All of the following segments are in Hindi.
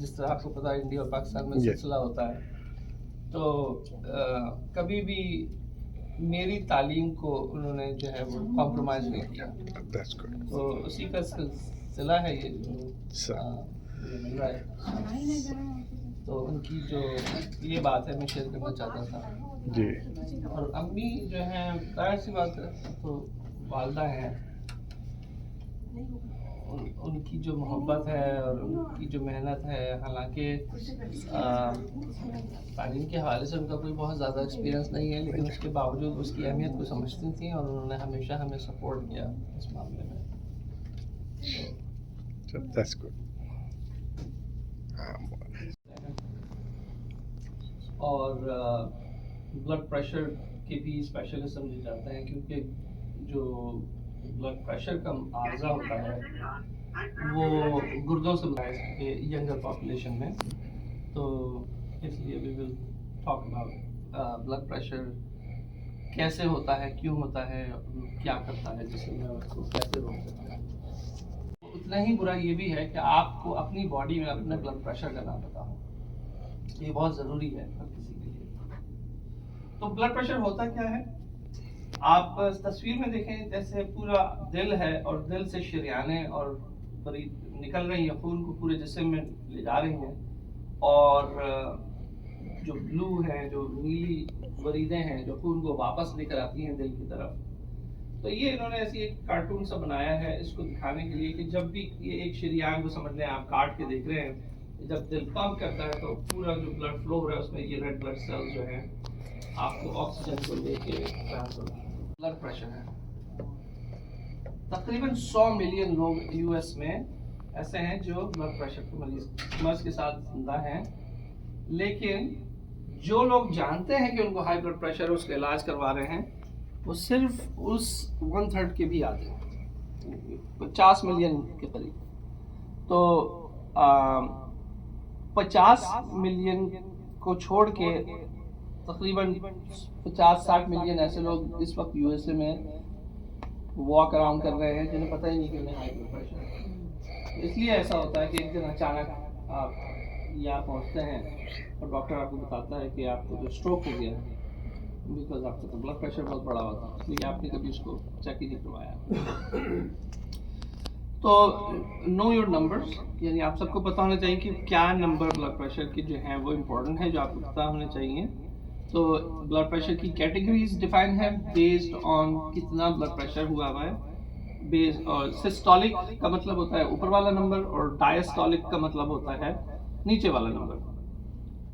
जिस तरह आपको पता है इंडिया और पाकिस्तान में सिलसिला होता है, तो कभी भी मेरी तालीम को उन्होंने जो है वो कॉम्प्रोमाइज़ नहीं किया। तो उसी का सिलसिला है ये जो मिल रहा है। तो उनकी जो ये बात है मैं शेयर करना चाहता था जी। और अम्मी जो हैं जाहिर सी बात है तो वालदा हैं, उनकी जो मोहब्बत है और उनकी जो मेहनत है, हालांकि तालीम के हवाले से उनका कोई बहुत ज़्यादा एक्सपीरियंस नहीं है, लेकिन उसके बावजूद उसकी अहमियत को समझती थी और उन्होंने हमेशा हमें सपोर्ट किया इस मामले में। That's good. और ब्लड प्रेशर के भी स्पेशलिस्ट समझे जाते हैं, क्योंकि जो ब्लड प्रेशर का आर्जा होता है वो गुर्दों से होता है यंगर पॉपुलेशन में। तो इसलिए we will talk about blood pressure कैसे होता है, क्यों होता है, क्या करता है जिसमें उसको कैसे रोक सकते हैं। उतना ही बुरा ये भी है कि आपको अपनी बॉडी में अपना ब्लड प्रेशर का ना पता हो, ये बहुत ज़रूरी है हर किसी के लिए। तो ब्लड प्रेशर होता क्या है, आप इस तस्वीर में देखें, जैसे पूरा दिल है और दिल से शरियानें और निकल रही हैं, खून को पूरे जिस्म में ले जा रही हैं, और जो ब्लू है, जो नीली वरीदें हैं जो खून को वापस लेकर आती हैं दिल की तरफ। तो ये इन्होंने ऐसी एक कार्टून सा बनाया है इसको दिखाने के लिए कि जब भी ये एक शरियान को समझ लें, आप काट के देख रहे हैं, जब दिल पंप करता है तो पूरा जो ब्लड फ्लो हो रहा है उसमें ये रेड ब्लड सेल्स जो हैं आपको ऑक्सीजन को लेके ब्लड प्रेशर है। तकरीबन 100 मिलियन लोग यूएस में ऐसे हैं जो ब्लड प्रेशर के मर्ज के साथ जिंदा हैं, लेकिन जो लोग जानते हैं कि उनको हाई ब्लड प्रेशर है, उसका इलाज करवा रहे हैं, वो सिर्फ उस 1/3 के भी आते हैं, 50 मिलियन के करीब। तो 50 मिलियन को छोड़ के तकरीबन 50-60 मिलियन ऐसे लोग इस वक्त यूएसए में वॉक अराउंड कर रहे हैं जिन्हें पता ही नहीं कि उन्हें हाई ब्लड प्रेशर है। इसलिए ऐसा होता है कि एक दिन अचानक आप यहाँ पहुँचते हैं और डॉक्टर आपको बताता है कि आपको जो स्ट्रोक हो गया है, बिकॉज आपका तो ब्लड प्रेशर बहुत बड़ा होता है, इसलिए आपने कभी उसको चेक ही नहीं करवाया। तो नो योर नंबर्स, यानी आप सबको पता होना चाहिए कि क्या नंबर ब्लड प्रेशर की जो हैं वो इम्पोर्टेंट है, जो आपको पता होने चाहिए। तो ब्लड प्रेशर की कैटेगरीज डिफाइन है बेस्ड ऑन कितना ब्लड प्रेशर हुआ है। बेस्ड और सिस्टोलिक का मतलब होता है ऊपर वाला नंबर, और डायस्टोलिक का मतलब होता है नीचे वाला नंबर,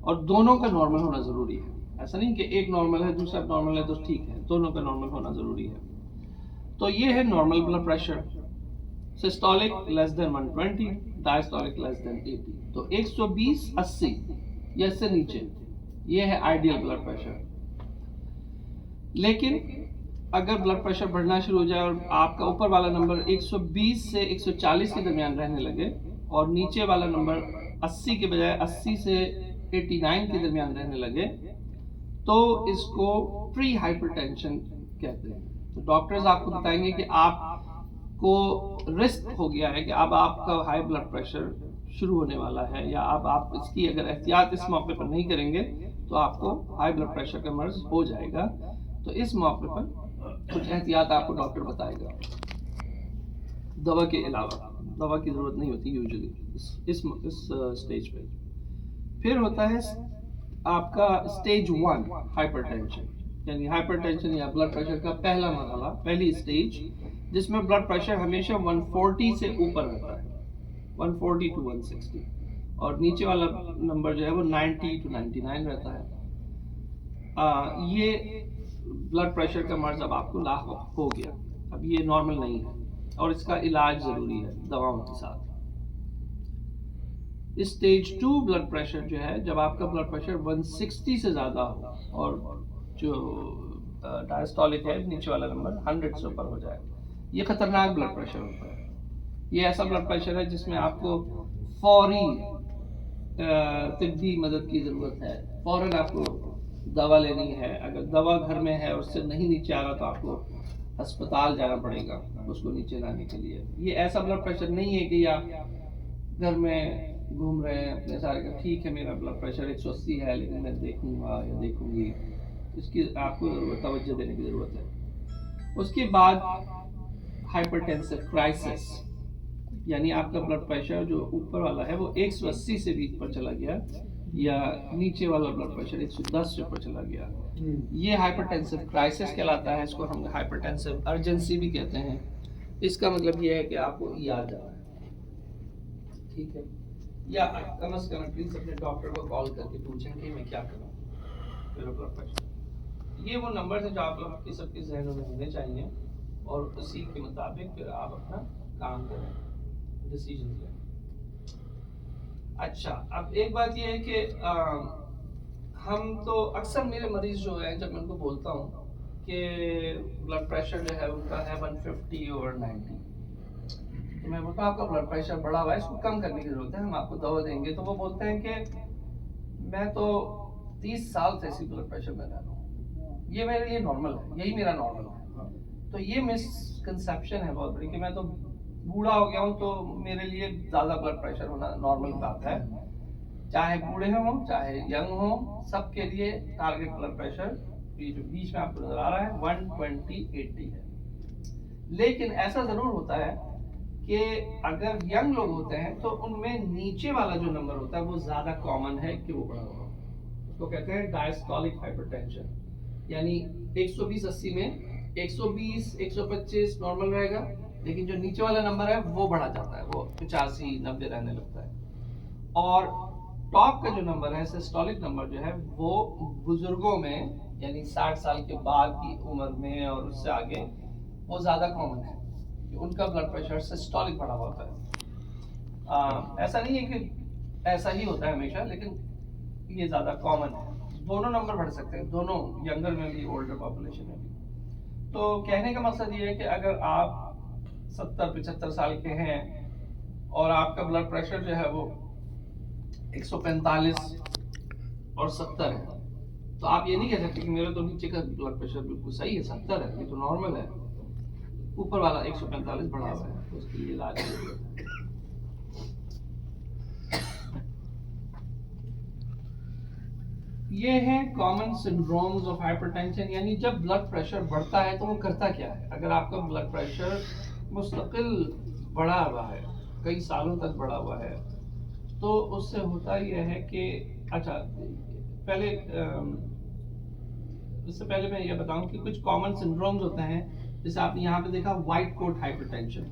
और दोनों का नॉर्मल होना ज़रूरी है। ऐसा नहीं कि एक नॉर्मल है दूसरा नॉर्मल है तो ठीक है, दोनों का नॉर्मल होना ज़रूरी है। तो ये है normal blood pressure. Systolic less than 120, diastolic less than 80। तो 120/80 या इससे नीचे, ये है आइडियल ब्लड प्रेशर। लेकिन अगर ब्लड प्रेशर बढ़ना शुरू हो जाए और आपका ऊपर वाला नंबर 120 से 140 के दरमियान रहने लगे और नीचे वाला नंबर 80 के बजाय 80 से 89 के दरमियान रहने लगे, तो इसको प्री हाइपरटेंशन कहते हैं। तो डॉक्टर्स आपको बताएंगे कि आपको रिस्क हो गया है कि अब आपका हाई ब्लड प्रेशर शुरू होने वाला है, या अब आप इसकी अगर एहतियात इस मौके पर नहीं करेंगे तो आपको हाई ब्लड प्रेशर का मर्ज हो जाएगा। तो इस मौके पर कुछ एहतियात आपको डॉक्टर बताएगा, दवा के अलावा। दवा की ज़रूरत नहीं होती यूजुअली इस स्टेज पे। फिर होता है आपका स्टेज 1 हाइपरटेंशन, यानी हाइपरटेंशन या ब्लड प्रेशर का पहला मरहला, पहली स्टेज, जिसमें ब्लड प्रेशर हमेशा 140 से ऊपर रहता है, 140 to 160, और नीचे वाला नंबर जो है वो 90 to 99 रहता है। ये ब्लड प्रेशर का मर्ज अब आपको लाहक हो गया, अब ये नॉर्मल नहीं है और इसका इलाज ज़रूरी है दवाओं के साथ। स्टेज 2 ब्लड प्रेशर जो है, जब आपका ब्लड प्रेशर 160 से ज़्यादा हो और जो डायस्टोलिक है नीचे वाला नंबर 100 से ऊपर हो जाए, ये खतरनाक ब्लड प्रेशर होता है। ये ऐसा ब्लड प्रेशर है जिसमें आपको फौरी तिब्बी मदद की ज़रूरत है, फ़ौरन आपको दवा लेनी है। अगर दवा घर में है और उससे नहीं नीचे आ रहा तो आपको अस्पताल जाना पड़ेगा उसको नीचे लाने के लिए। ये ऐसा ब्लड प्रेशर नहीं है कि आप घर में घूम रहे हैं अपने सारे का, ठीक है मेरा ब्लड प्रेशर 180 है लेकिन मैं देखूंगा या देखूंगी, इसकी आपको तवज्जो देने की ज़रूरत है। उसके बाद हाइपरटेंसिव क्राइसिस, यानी आपका ब्लड प्रेशर जो ऊपर वाला है वो 180 से भी ऊपर चला गया, या नीचे वाला ब्लड प्रेशर 110 से ऊपर चला गया, ये हाइपरटेंसिव क्राइसिस कहलाता है। इसको हम हाइपरटेंसिव अर्जेंसी भी कहते हैं। इसका मतलब ये है कि आपको याद आ रहा है, ठीक है, या कम से कम प्लीज अपने डॉक्टर को कॉल करके पूछें कि मैं क्या करूं मेरा ब्लड प्रेशर। ये वो नंबर है जो आप लोग के सबके जहनों में होने चाहिए, और उसी के मुताबिक फिर आप अपना काम करें, डिसीजन लें। अच्छा, अब एक बात ये है कि हम तो अक्सर मेरे मरीज जो है, जब मैं उनको बोलता हूँ कि ब्लड प्रेशर जो है उनका है 150 ओवर 90, तो मैं बोलता हूँ आपका ब्लड प्रेशर बढ़ा हुआ है, इसको कम करने की जरूरत है, हम आपको दवा देंगे। तो वो बोलते हैं कि मैं तो 30 साल से इसी ब्लड प्रेशर में रह रहा हूँ, ये मेरे लिए नॉर्मल है, यही मेरा नॉर्मल है। तो ये मिसकंसेप्शन है बहुत बड़ी कि मैं तो बूढ़ा हो गया हूँ तो मेरे लिए ज़्यादा ब्लड प्रेशर होना नॉर्मल बात है। चाहे बूढ़े हों चाहे यंग हों, सबके लिए टारगेट ब्लड प्रेशर ये जो बीच में आपको नजर आ रहा है 120/80 है। लेकिन ऐसा जरूर होता है कि अगर यंग लोग होते हैं तो उनमें नीचे वाला जो नंबर होता है वो ज्यादा कॉमन है कि वो बढ़ा हुआ, उसको कहते हैं डायस्टोलिक हाइपरटेंशन, यानी 120/80 में 120 125 नॉर्मल रहेगा, लेकिन जो नीचे वाला नंबर है वो बढ़ा जाता है, वो 85-90 रहने लगता है। और टॉप का जो नंबर है सिस्टोलिक नंबर जो है वो बुजुर्गों में, यानी 60 साल के बाद की उम्र में और उससे आगे वो ज़्यादा कॉमन है कि उनका ब्लड प्रेशर सिस्टोलिक बढ़ा होता है। ऐसा नहीं है कि ऐसा ही होता है हमेशा, लेकिन ये ज़्यादा कॉमन है। दोनों नंबर बढ़ सकते हैं, दोनों, यंगर में भी ओल्डर पॉपुलेशन में भी। तो कहने का मकसद ये है कि अगर आप 70-75 साल के हैं और आपका ब्लड प्रेशर जो है वो 145 और 70 है, तो आप ये नहीं कह सकते कि मेरा तो नीचे का ब्लड प्रेशर बिल्कुल सही है, 70 है, ये तो नॉर्मल है, ऊपर वाला 145 बढ़ा हुआ है, तो उसके लिए इलाज है। ये है कॉमन सिंड्रोम्स ऑफ हाइपरटेंशन, यानी जब ब्लड प्रेशर बढ़ता है तो वो करता क्या है। अगर आपका ब्लड प्रेशर मुस्तकिल बढ़ा हुआ है, कई सालों तक बढ़ा हुआ है, तो उससे होता यह है कि अच्छा, पहले इससे पहले मैं ये बताऊं कि कुछ कॉमन सिंड्रोम्स होते हैं, जैसे आपने यहाँ पे देखा white coat hypertension.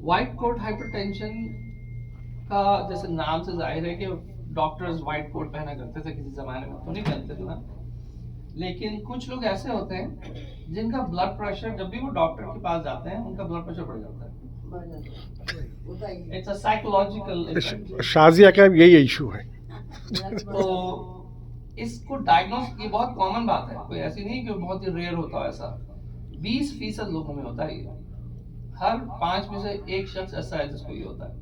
White coat hypertension का जैसे नाम से जाहिर है कि डॉक्टर्स व्हाइट कोट पहना करते थे, किसी जमाने में तो नहीं पहनते थे ना, लेकिन कुछ लोग ऐसे होते हैं जिनका ब्लड प्रेशर, जब भी वो डॉक्टर के पास जाते हैं उनका ब्लड प्रेशर बढ़ जाता है। It's a psychological effect. Shazia का यही इशू है। तो इसको डायग्नोस, ये बहुत कॉमन बात है, कोई ऐसी नहीं कि बहुत ही रेयर होता है ऐसा। 20% लोगों में होता है ये, हर 5 में से एक शख्स ऐसा है जिसको ये होता है।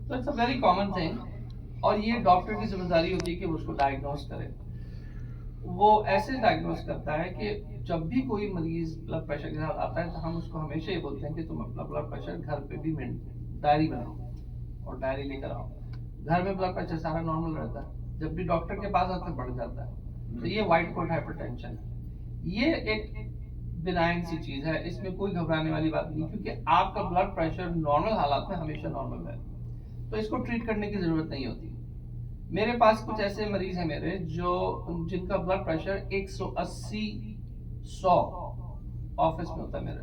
तो it's a very common thing, और ये डॉक्टर की जिम्मेदारी होती है कि वो उसको डायग्नोस करे। वो ऐसे डायग्नोस करता है कि जब भी कोई मरीज ब्लड प्रेशर के साथ आता है तो हम उसको हमेशा ये बोलते हैं कि तुम अपना ब्लड प्रेशर घर पे भी डायरी बनाओ और डायरी लेकर आओ। घर में ब्लड प्रेशर सारा नॉर्मल रहता है, जब भी डॉक्टर के पास आते बढ़ जाता है। तो ये व्हाइट कोट हाइपरटेंशन है, ये एक बिनाइन सी चीज है, इसमें कोई घबराने वाली बात नहीं, क्योंकि आपका ब्लड प्रेशर नॉर्मल हालात में हमेशा नॉर्मल है, तो इसको ट्रीट करने की जरूरत नहीं होती। मेरे पास कुछ ऐसे मरीज हैं मेरे जो, जिनका ब्लड प्रेशर 180-100 ऑफिस में होता है मेरे,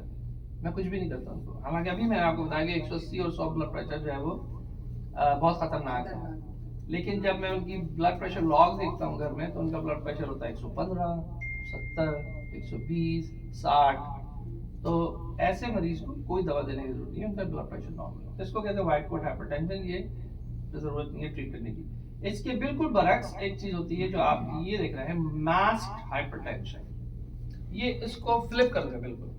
मैं कुछ भी नहीं करता उनको। हालांकि अभी मैंने आपको बताया कि 180 और 100 ब्लड प्रेशर जो है वो बहुत खतरनाक है, लेकिन जब मैं उनकी ब्लड प्रेशर लॉग देखता हूँ घर में, तो उनका ब्लड प्रेशर होता है 115, 70, 120, 60। तो ऐसे मरीज को कोई दवा देने की जरूरत नहीं है, उनका ब्लड प्रेशर नॉर्मल है। तो इसको कहते हैं व्हाइट कोट हाइपरटेंशन, ये जरूरत नहीं है ट्रीट करने की। इसके बिल्कुल बरक्स एक चीज होती है जो आप ये देख रहे हैं, मास्क्ड हाइपरटेंशन। ये इसको फ्लिप कर दे बिल्कुल।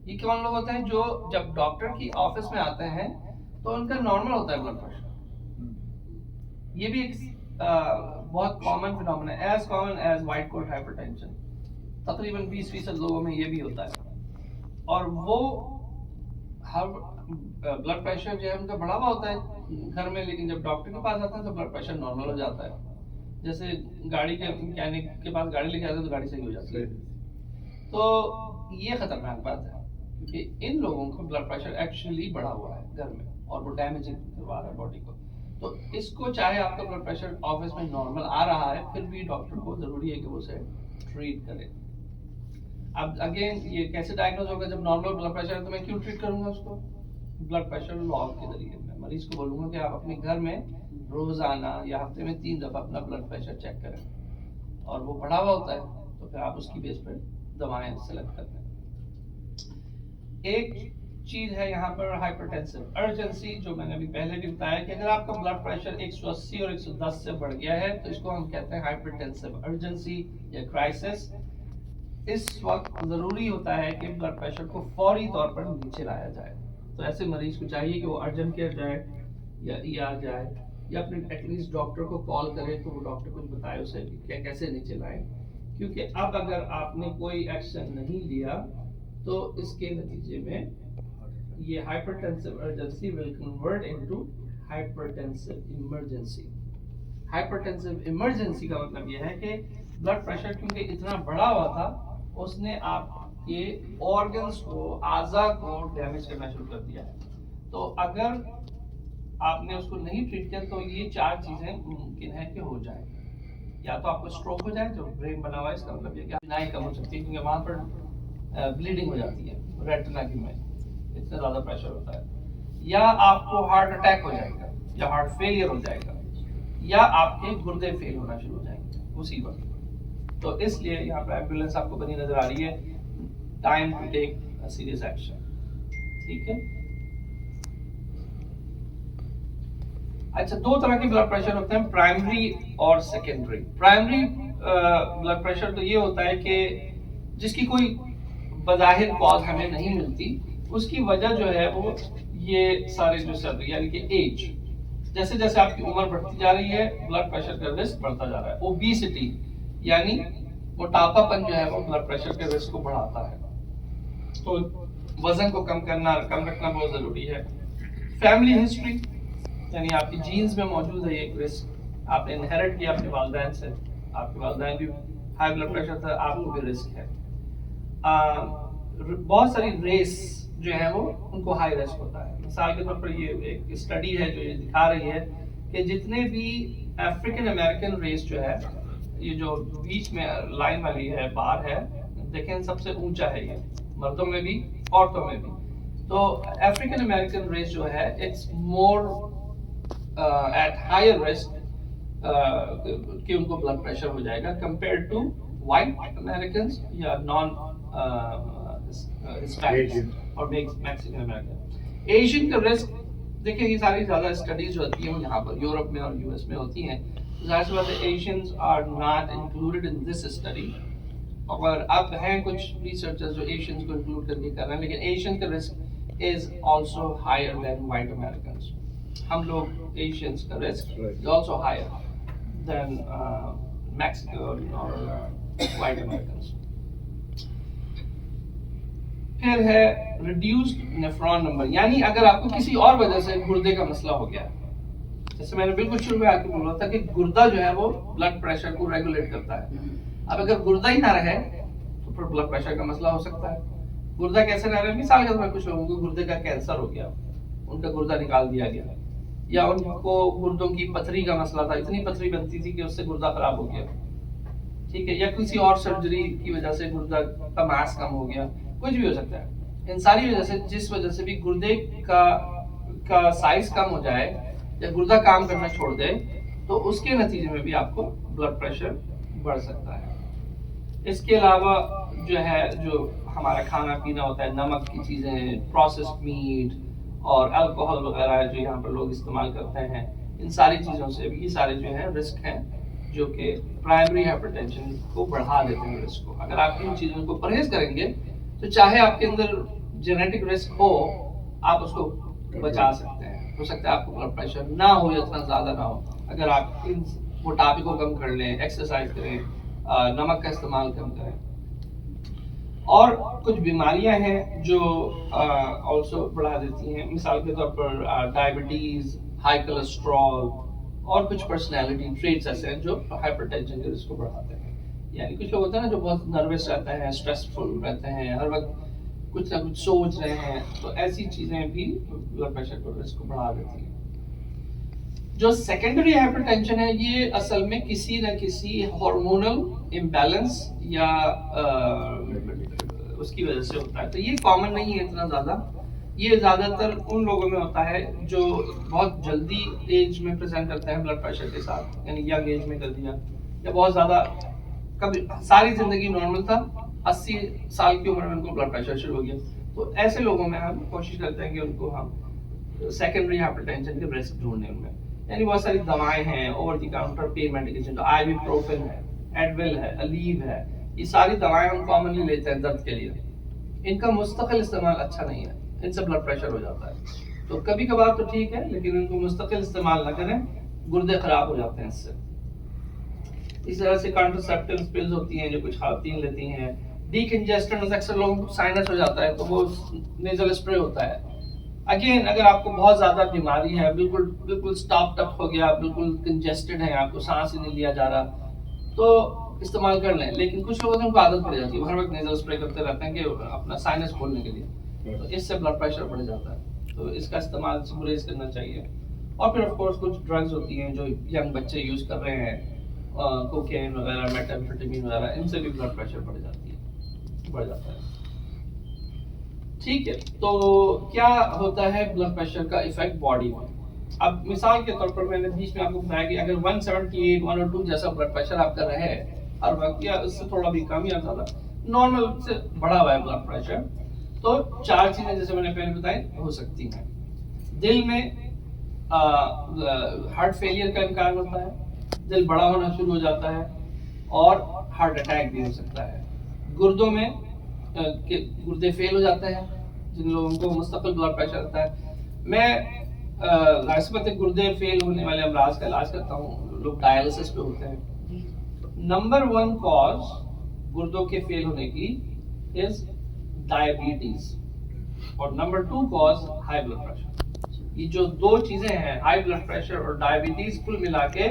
ये कौन लोग होते हैं जो जब डॉक्टर की ऑफिस में आते हैं तो उनका नॉर्मल होता है ब्लड प्रेशर। ये भी एक बहुत कॉमन फिनोमेना है, as common as white coat hypertension. तकरीबन 20% लोगों में ये भी होता है, और वो हर ब्लड प्रेशर जो है उनका बढ़ा हुआ होता है घर में, लेकिन जब डॉक्टर के पास आता है तो ब्लड प्रेशर नॉर्मल हो जाता है। जैसे गाड़ी के मैकेनिक के पास गाड़ी लेके आते हैं तो गाड़ी सही हो जाती है। तो ये खतरनाक बात है, क्योंकि इन लोगों का ब्लड प्रेशर एक्चुअली बढ़ा हुआ है घर में और वो डैमेजिंग करवा रहा है बॉडी को। तो इसको चाहे आपका ब्लड प्रेशर ऑफिस में नॉर्मल आ रहा है, फिर भी डॉक्टर को जरूरी है कि वो उसे ट्रीट करे। अब अगेन ये कैसे डायग्नोज होगा? जब नॉर्मल ब्लड प्रेशर है तो मैं क्यों ट्रीट करूंगा उसको? ब्लड प्रेशर लॉग के जरिए मैं मरीज को बोलूंगा कि आप अपने घर में रोजाना या हफ्ते में 3 दफा अपना ब्लड प्रेशर चेक करें, और वो बढ़ा हुआ होता है तो फिर आप उसकी बेस पर दवाएं सेलेक्ट करते हैं। एक चीज है यहाँ पर हाइपरटेंसिव अर्जेंसी, जो मैंने अभी पहले भी बताया कि अगर आपका ब्लड प्रेशर 180 और 110 से बढ़ गया है तो इसको हम कहते हैं हाइपरटेंसिव अर्जेंसी या क्राइसिस। इस वक्त जरूरी होता है कि ब्लड प्रेशर को फौरी तौर पर नीचे लाया जाए। तो ऐसे मरीज को चाहिए कि वो अर्जेंट केयर जाए या ER जाए, या अपने एटलीस्ट डॉक्टर को कॉल करे तो वो डॉक्टर कुछ बताए उसे कि कैसे नीचे लाए। क्योंकि अब अगर आपने कोई एक्शन नहीं लिया तो इसके नतीजे में ये hypertensive urgency will convert into hypertensive emergency. Hypertensive emergency का मतलब यह है कि ब्लड प्रेशर क्योंकि इतना बढ़ा हुआ था, उसने आपके ऑर्गन्स को, आज़ा को डैमेज करना शुरू कर दिया है। तो अगर आपने उसको नहीं ट्रीट किया तो ये 4 चीजें मुमकिन है कि हो जाए। या तो आपको स्ट्रोक हो जाए, जो ब्रेन बना हुआ है, इसका मतलब ये कि बीनाई कम हो सकती है क्योंकि वहां पर ब्लीडिंग हो जाती है रेटिना की में, इतना ज्यादा प्रेशर होता है। या आपको हार्ट अटैक हो जाएगा, या हार्ट फेलियर हो जाएगा, या आपके गुर्दे फेल होना शुरू हो जाएंगे उसी वक्त। तो इसलिए यहाँ पर एम्बुलेंस आपको बनी नजर आ रही है, time to take serious action. ठीक है। अच्छा, 2 तरह के ब्लड प्रेशर होते हैं, प्राइमरी और सेकेंडरी। प्राइमरी ब्लड प्रेशर तो ये होता है कि जिसकी कोई बज़ाहिर कॉज हमें नहीं मिलती, उसकी वजह जो है वो ये सारे जो सब, यानी कि एज, जैसे जैसे आपकी उम्र बढ़ती जा रही है ब्लड प्रेशर का रिस्क बढ़ता जा रहा है। ओबेसिटी यानी मोटापापन जो है वो ब्लड प्रेशर के रिस्क को बढ़ाता है, तो वजन को कम रखना बहुत जरूरी है। फैमिली हिस्ट्री यानी आपकी जीन्स में मौजूद है एक रिस्क, आपने इनहेरिट किया अपने वालिदैन से, आपके वालिदैन भी हाई ब्लड प्रेशर था, आपको भी रिस्क है। बहुत सारी रेस जो है वो उनको हाई रिस्क होता है। मिसाल के तौर पर ये एक स्टडी है जो ये दिखा रही है कि जितने भी अफ्रीकन अमेरिकन रेस जो है, ये जो बीच में लाइन वाली है बार है, देखें सबसे ऊंचा है ये, मर्दों में भी औरतों में भी। तो अफ्रीकन अमेरिकन रेस जो है it's more at higher risk कि उनको ब्लड प्रेशर हो जाएगा कंपेयर टू व्हाइट अमेरिकन या नॉन हिस्पैनिक और मैक्सिकन अमेरिकन। एशियन का रिस्क देखिए, ये सारी ज्यादा स्टडीज होती हैं यहाँ पर यूरोप में और US में होती हैं, जाहिर सी बात है Asians are not included in this study. और अब हैं कुछ रिसर्चर्स जो एशियंस को इंक्लूड करके कर रहे हैं, लेकिन एशियन का risk is also higher than white Americans. हम लोग एशियंस का risk is also higher than Mexican और व्हाइट अमेरिकन्स। फिर है रिड्यूस्ड नेफ्रॉन नंबर, यानी अगर आपको किसी और वजह से गुर्दे का मसला हो गया, जैसे मैंने बिल्कुल शुरू में आके बोला था कि गुर्दा जो है वो ब्लड प्रेशर को रेगुलेट करता है। अब अगर गुर्दा ही ना रहे तो फिर ब्लड प्रेशर का मसला हो सकता है। गुर्दा कैसे ना रहे? मिसाल के तौर पर कुछ लोगों को गुर्दे का कैंसर हो गया, उनका गुर्दा निकाल दिया गया, या उनको गुर्दों की पथरी का मसला था, इतनी पथरी बनती थी कि उससे गुर्दा खराब हो गया, ठीक है, या किसी और सर्जरी की वजह से गुर्दा का मास कम हो गया, कुछ भी हो सकता है। इन सारी वजह से, जिस वजह से भी गुर्दे का साइज कम हो जाए या गुर्दा काम करना छोड़ दे, तो उसके नतीजे में भी आपको ब्लड प्रेशर बढ़ सकता है। इसके अलावा जो है, जो हमारा खाना पीना होता है, नमक की चीजें, प्रोसेस्ड मीट और अल्कोहल वगैरह जो यहाँ पर लोग इस्तेमाल करते हैं, इन सारी चीजों से भी ये सारे जो है रिस्क हैं जो कि प्राइमरी हाइपरटेंशन को बढ़ा देते हैं रिस्क को। अगर आप इन चीजों को परहेज करेंगे तो चाहे आपके अंदर जेनेटिक रिस्क हो, आप उसको बचा सकते हैं। हो सकता है आपको ब्लड प्रेशर ना हो या इतना ज्यादा ना हो, अगर आप इन मोटापे को कम कर लें, एक्सरसाइज करें, नमक का इस्तेमाल कम करें। और कुछ बीमारियां हैं जो ऑल्सो बढ़ा देती हैं, मिसाल के तौर पर डायबिटीज, हाई कोलेस्ट्रॉल, और कुछ पर्सनैलिटी ट्रेट्स ऐसे हैं जो हाइपरटेंशन के रिस्क को बढ़ाते हैं। यानी कुछ लोग होते हैं ना जो बहुत नर्वस रहते हैं, स्ट्रेसफुल रहते हैं, हर वक्त कुछ ना कुछ सोच रहे हैं, तो ऐसी चीजें भी ब्लड प्रेशर को रिस्क को बढ़ा देती हैं। जो सेकेंडरी हाइपरटेंशन है ये असल में किसी न किसी हार्मोनल इम्बैलेंस या उसकी वजह से होता है। तो ये कॉमन नहीं है इतना ज़्यादा, ये ज़्यादातर उन लोगों में होता है जो बहुत जल्दी एज में प्रेजेंट करते हैं ब्लड प्रेशर के साथ, यानी यंग एज में कर दिया, या बहुत ज़्यादा कभी सारी ज़िंदगी नॉर्मल था, 80 साल की उम्र में उनको ब्लड प्रेशर शुरू हो गया। तो ऐसे लोगों में हम कोशिश करते हैं कि उनको हम सेकेंडरी हाइपरटेंशन के रिस्क ढूंढने उनमें, यानी बहुत सारी दवाएं हैं, over the counter pain medication, तो आइबुप्रोफेन है, एडविल है, अलीव है, ये सारी दवाएं हम कॉमनली लेते हैं दर्द के लिए। इनका मुस्तकिल इस्तेमाल अच्छा नहीं है, इनसे ब्लड प्रेशर हो जाता है। तो कभी कभार तो ठीक है, लेकिन इनको मुस्तकिल इस्तेमाल ना करें, गुर्दे खराब हो जाते हैं इससे। इस तरह से कॉन्ट्रासेप्टिव पिल्स होती हैं जो कुछ खातन लेती हैं, डीकंजेस्टेंट, अक्सर लोगों को साइनस हो जाता है तो वो नेजल स्प्रे होता है। अगेन अगर आपको बहुत ज्यादा बीमारी है, बिल्कुल बिल्कुल स्टॉप्ड अप हो गया, बिल्कुल कंजेस्टेड है, आपको सांस ही नहीं लिया जा रहा, तो इस्तेमाल कर लें। लेकिन कुछ लोगों को आदत पड़ जाती है, हर वक्त नेजल स्प्रे करते रहते हैं कि अपना साइनस खोलने के लिए, तो इससे ब्लड प्रेशर बढ़ जाता है। तो इसका इस्तेमाल गुरेज करना चाहिए। और फिर ऑफ कोर्स कुछ ड्रग्स होती हैं जो यंग बच्चे यूज कर रहे हैं, कोकेन वगैरह, मेटाम्फेटामिन वगैरह, इनसे भी ब्लड प्रेशर बढ़ जाता है। ठीक है, तो क्या होता है ब्लड प्रेशर का इफेक्ट बॉडी में? अब मिसाल के तौर पर मैंने बीच में आपको बताया कि अगर 178, 102 जैसा ब्लड प्रेशर आपका रहे हर वक्त, या उससे थोड़ा भी कम या ज्यादा, नॉर्मल से बढ़ा हुआ है ब्लड प्रेशर, तो चार चीजें जैसे मैंने पहले बताई हो सकती हैं। दिल में हार्ट फेलियर का इम्कान होता है, दिल बड़ा होना शुरू हो जाता है, और हार्ट अटैक भी हो सकता है। गुर्दों में गुर्दे फेल हो जाते हैं, जिन लोगों को मुस्तकिल ब्लड प्रेशर होता है। मैं राष्ट्रपति गुर्दे फेल होने वाले अमराज का इलाज करता हूँ, लोग डायलिसिस पे होते हैं। नंबर 1 कॉज गुर्दों के फेल होने की इज डायबिटीज, और number 2 cause high blood pressure. ये जो दो चीजें हैं, हाई ब्लड प्रेशर और डायबिटीज, कुल मिला के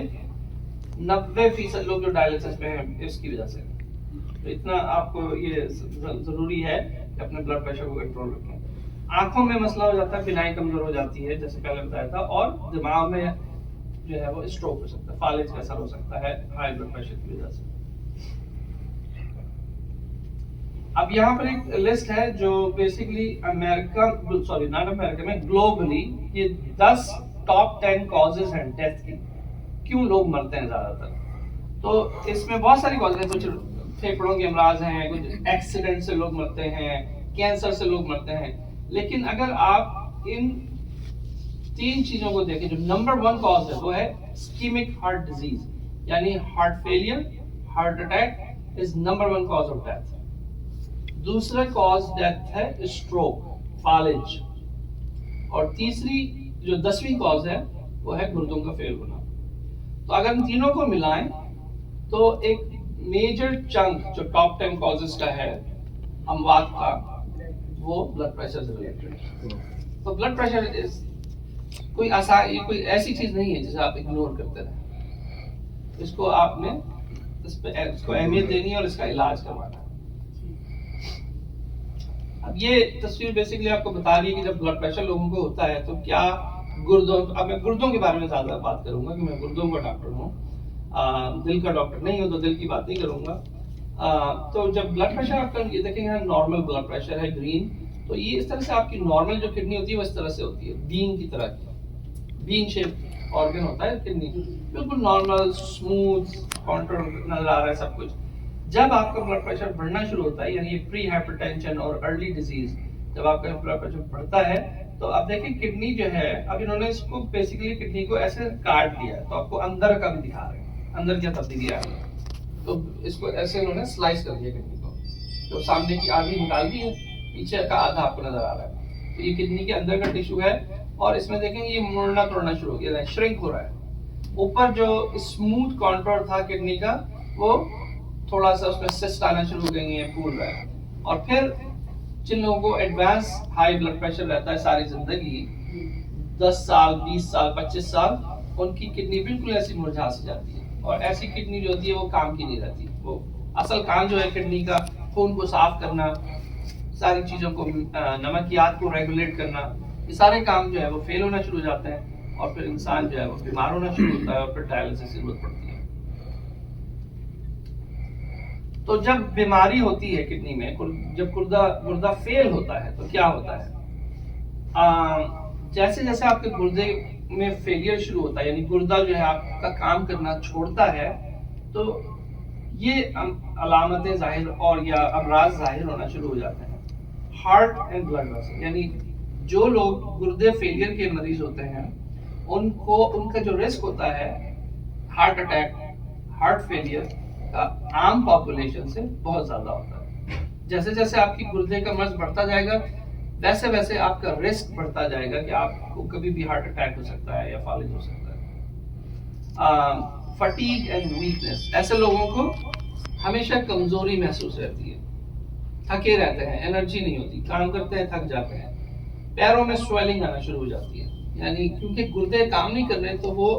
90% लोग जो डायलिसिस पे हैं इसकी वजह से। तो इतना आपको ये जरूरी है कि अपने ब्लड प्रेशर को कंट्रोल रखें। आंखों में मसला हो जाता है, बिनाई कमजोर हो जाती है जैसे पहले बताया था, और दिमाग में जो है वो स्ट्रोक हो सकता है, फालिज का असर हो सकता है हाई ब्लड प्रेशर की वजह से। अब यहाँ पर एक लिस्ट है जो बेसिकली में ग्लोबली ये 10 टॉप 10 कॉजेज हैं डेथ की, क्यों लोग मरते हैं ज्यादातर। तो इसमें बहुत सारी कॉजेज हैं, कुछ फेफड़ों के अमराज हैं, कुछ एक्सीडेंट से लोग मरते हैं, कैंसर से लोग मरते हैं। लेकिन अगर आप इन 3 चीजों को देखें, जो नंबर 1 कॉज है वो है इस्केमिक हार्ट डिजीज, यानी heart failure, heart attack is number 1 cause of death. दूसरा कॉज डेथ है स्ट्रोक, फालिज, और तीसरी जो 10वीं कॉज है वो है गुर्दों का फेल होना। तो अगर इन तीनों को मिलाएं तो एक मेजर चंक जो टॉप 10 कॉजेस का है अमवात का, वो ब्लड प्रेशर से रिलेटेड है। तो ब्लड प्रेशर कोई आसान, ये कोई ऐसी चीज नहीं है जिसे आप इग्नोर करते रहे। इसको आपने इसको अहमियत देनी है और इसका इलाज करवाना है। अब ये तस्वीर बेसिकली आपको बता रही है कि जब ब्लड प्रेशर लोगों को होता है तो क्या गुर्दों, अब मैं गुर्दों के बारे में ज्यादा बात करूंगा कि मैं गुर्दों का डॉक्टर हूँ, दिल का डॉक्टर नहीं हो, तो दिल की बात नहीं करूंगा। तो जब ब्लड प्रेशर आपका, ये देखेंगे यहाँ नॉर्मल ब्लड प्रेशर है ग्रीन, तो ये इस तरह से आपकी नॉर्मल जो किडनी होती है वो इस तरह से होती है, बीन की तरह की, बीन शेप ऑर्गन होता है किडनी, बिल्कुल नॉर्मल स्मूथ कॉन्टूर नजर आ रहा है सब कुछ। जब आपका ब्लड प्रेशर बढ़ना शुरू होता है, यानी प्री हाइपरटेंशन और अर्ली डिजीज, जब आपका ब्लड प्रेशर बढ़ता है, तो आप देखिए किडनी जो है, अब इन्होंने इसको बेसिकली किडनी को ऐसे काट दिया है, तो आपको अंदर का भी दिखा रहे हैं, अंदर क्या तब्दीली आ रही है। तो इसको ऐसे इन्होंने स्लाइस कर दिया किडनी को, तो सामने की आधी निकाल दी है, पीछे का आधा आपको नजर आ रहा है। तो ये किडनी के अंदर का टिश्यू है, और इसमें देखेंगे ये मुड़ना तोड़ना शुरू हो गया, श्रिंक हो रहा है। ऊपर जो स्मूथ कॉन्टूर था किडनी का, वो थोड़ा सा उसमें सिस्ट आना शुरू हो गई है, फूल रहा है। और फिर जिन लोगों को एडवांस हाई ब्लड प्रेशर रहता है सारी जिंदगी, 10 साल 20 साल 25 साल, उनकी किडनी बिल्कुल ऐसी मुरझा सी जाती है, और ऐसी किडनी जो होती है वो काम की नहीं रहती। वो असल काम जो है किडनी का, खून को साफ करना, सारी चीजों को, नमकियात को रेगुलेट करना, ये सारे काम जो है वो फेल होना शुरू हो जाते हैं, और फिर इंसान जो है वो बीमार होना शुरू होता है, और फिर डायलिसिस की जरूरत पड़ती है। तो जब बीमारी होती है किडनी में, जब गुर्दा फेल होता है तो क्या होता है? जैसे जैसे आपके गुर्दे में फेलियर शुरू होता है, यानी गुर्दा जो है आपका काम करना छोड़ता है, तो ये अलामतें जाहिर और या अमराज जाहिर होना शुरू हो जाते हैं। हार्ट एंड ब्लड वेसल, यानी जो लोग गुर्दे फेलियर के मरीज होते हैं, उनको उनका जो रिस्क होता है हार्ट अटैक, हार्ट फेलियर का, आम पॉपुलेशन से बहुत ज्यादा होता है। जैसे जैसे आपकी गुर्दे का मर्ज बढ़ता जाएगा, वैसे वैसे आपका रिस्क बढ़ता जाएगा कि आपको कभी भी हार्ट अटैक हो सकता है या फालिज हो सकता है। फटीग एंड वीकनेस, ऐसे लोगों को हमेशा कमजोरी महसूस रहती है, थके रहते हैं, एनर्जी नहीं होती, काम करते हैं थक जाते हैं। पैरों में स्वेलिंग आना शुरू हो जाती है, यानी क्योंकि गुर्दे काम नहीं कर रहे तो वो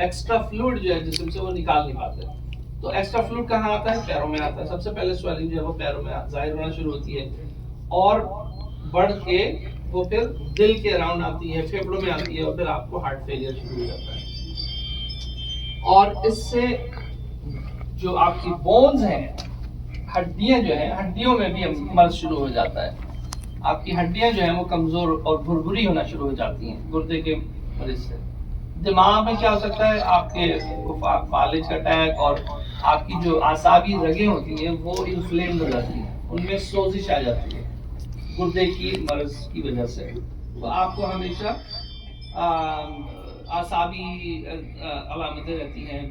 एक्स्ट्रा फ्लूइड जो है जिस्म से वो निकाल नहीं पाते। तो एक्स्ट्रा फ्लूइड कहाँ आता है? पैरों में आता है। सबसे पहले स्वेलिंग जो है वो पैरों में जाहिर होना शुरू होती है, और बढ़ के वो फिर दिल के अराउंड आती है, फेफड़ों में आती है, और फिर आपको हार्ट फेलियर शुरू हो जाता है। और इससे जो आपकी बोन्स हैं, हड्डियां जो हैं, हड्डियों में भी मर्ज शुरू हो जाता है। आपकी हड्डियां जो हैं वो कमजोर और भुरभुरी होना शुरू हो जाती हैं गुर्दे के मरीज से। दिमाग में क्या हो सकता है? आपके फालिज का अटैक, और आपकी जो आसाबी रगें होती हैं वो इन्फ्लेम्ड हो जाती हैं, उनमें सोजिश आ जाती है गुर्दे की मर्ज की वजह से। तो आपको हमेशा आसाबी अलामतें रहती हैं,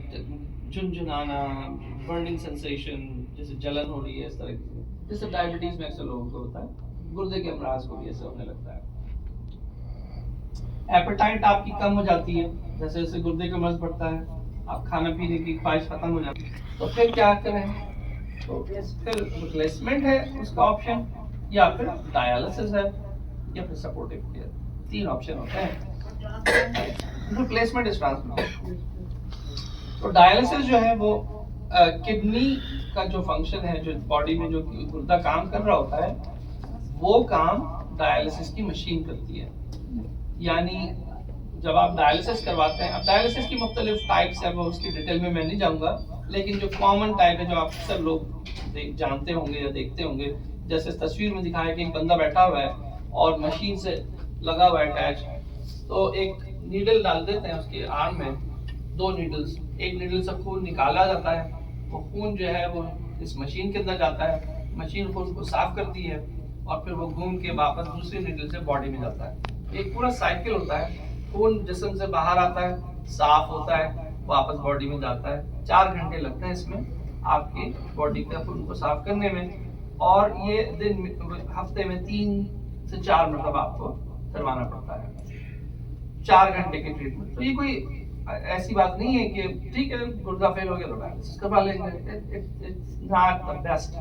झुनझुनाना, बर्निंग सेंसेशन, जैसे जलन हो रही है, इस तरह की, जैसे डायबिटीज में अक्सर लोगों को होता है, गुर्दे के अमराज को भी ऐसे होने लगता है। एपेटाइट आपकी कम हो जाती है, जैसे जैसे गुर्दे का मर्ज बढ़ता है, आप खाना पीने की ख्वाहिश खत्म हो जाती है। तो फिर क्या करें? तो फिर रिप्लेसमेंट है उसका ऑप्शन, या फिर डायलिसिस है, या फिर सपोर्टिव केयर। 3 ऑप्शन होते हैं। Replacement is transplant. तो डायलिसिस जो है वो किडनी का जो फंक्शन है, जो बॉडी में जो गुर्दा काम कर रहा होता है, वो काम डायलिसिस की मशीन करती है। यानी जब आप डायलिसिस करवाते हैं, अब डायलिसिस की मुख्तलिफ टाइप्स है, वो उसकी डिटेल में मैं नहीं जाऊंगा, लेकिन जो कॉमन टाइप है जो आप सब लोग जानते होंगे या देखते होंगे, जैसे इस तस्वीर में दिखाया कि एक बंदा बैठा हुआ है और मशीन से लगा हुआ है अटैच, तो एक नीडल डाल देते हैं उसके आर्म में, 2 नीडल्स, एक नीडल से खून निकाला जाता है, वो खून जो है वो इस मशीन के अंदर जाता है, मशीन खून को साफ करती है, और फिर वो घूम के वापस दूसरी नीडल से बॉडी में जाता है। एक पूरा साइकिल होता है, खून जिस्म से बाहर आता है, साफ होता है, वापस बॉडी में जाता है। 4 घंटे लगते हैं इसमें आपकी बॉडी का खून को साफ करने में, और ये हफ्ते में 3 से 4 मतलब आपको करवाना पड़ता है, 4 घंटे की ट्रीटमेंट। तो ये कोई ऐसी बात नहीं है कि ठीक है गुर्दा फेल हो गया तो डायलिसिस करवा लेंगे, it's not the best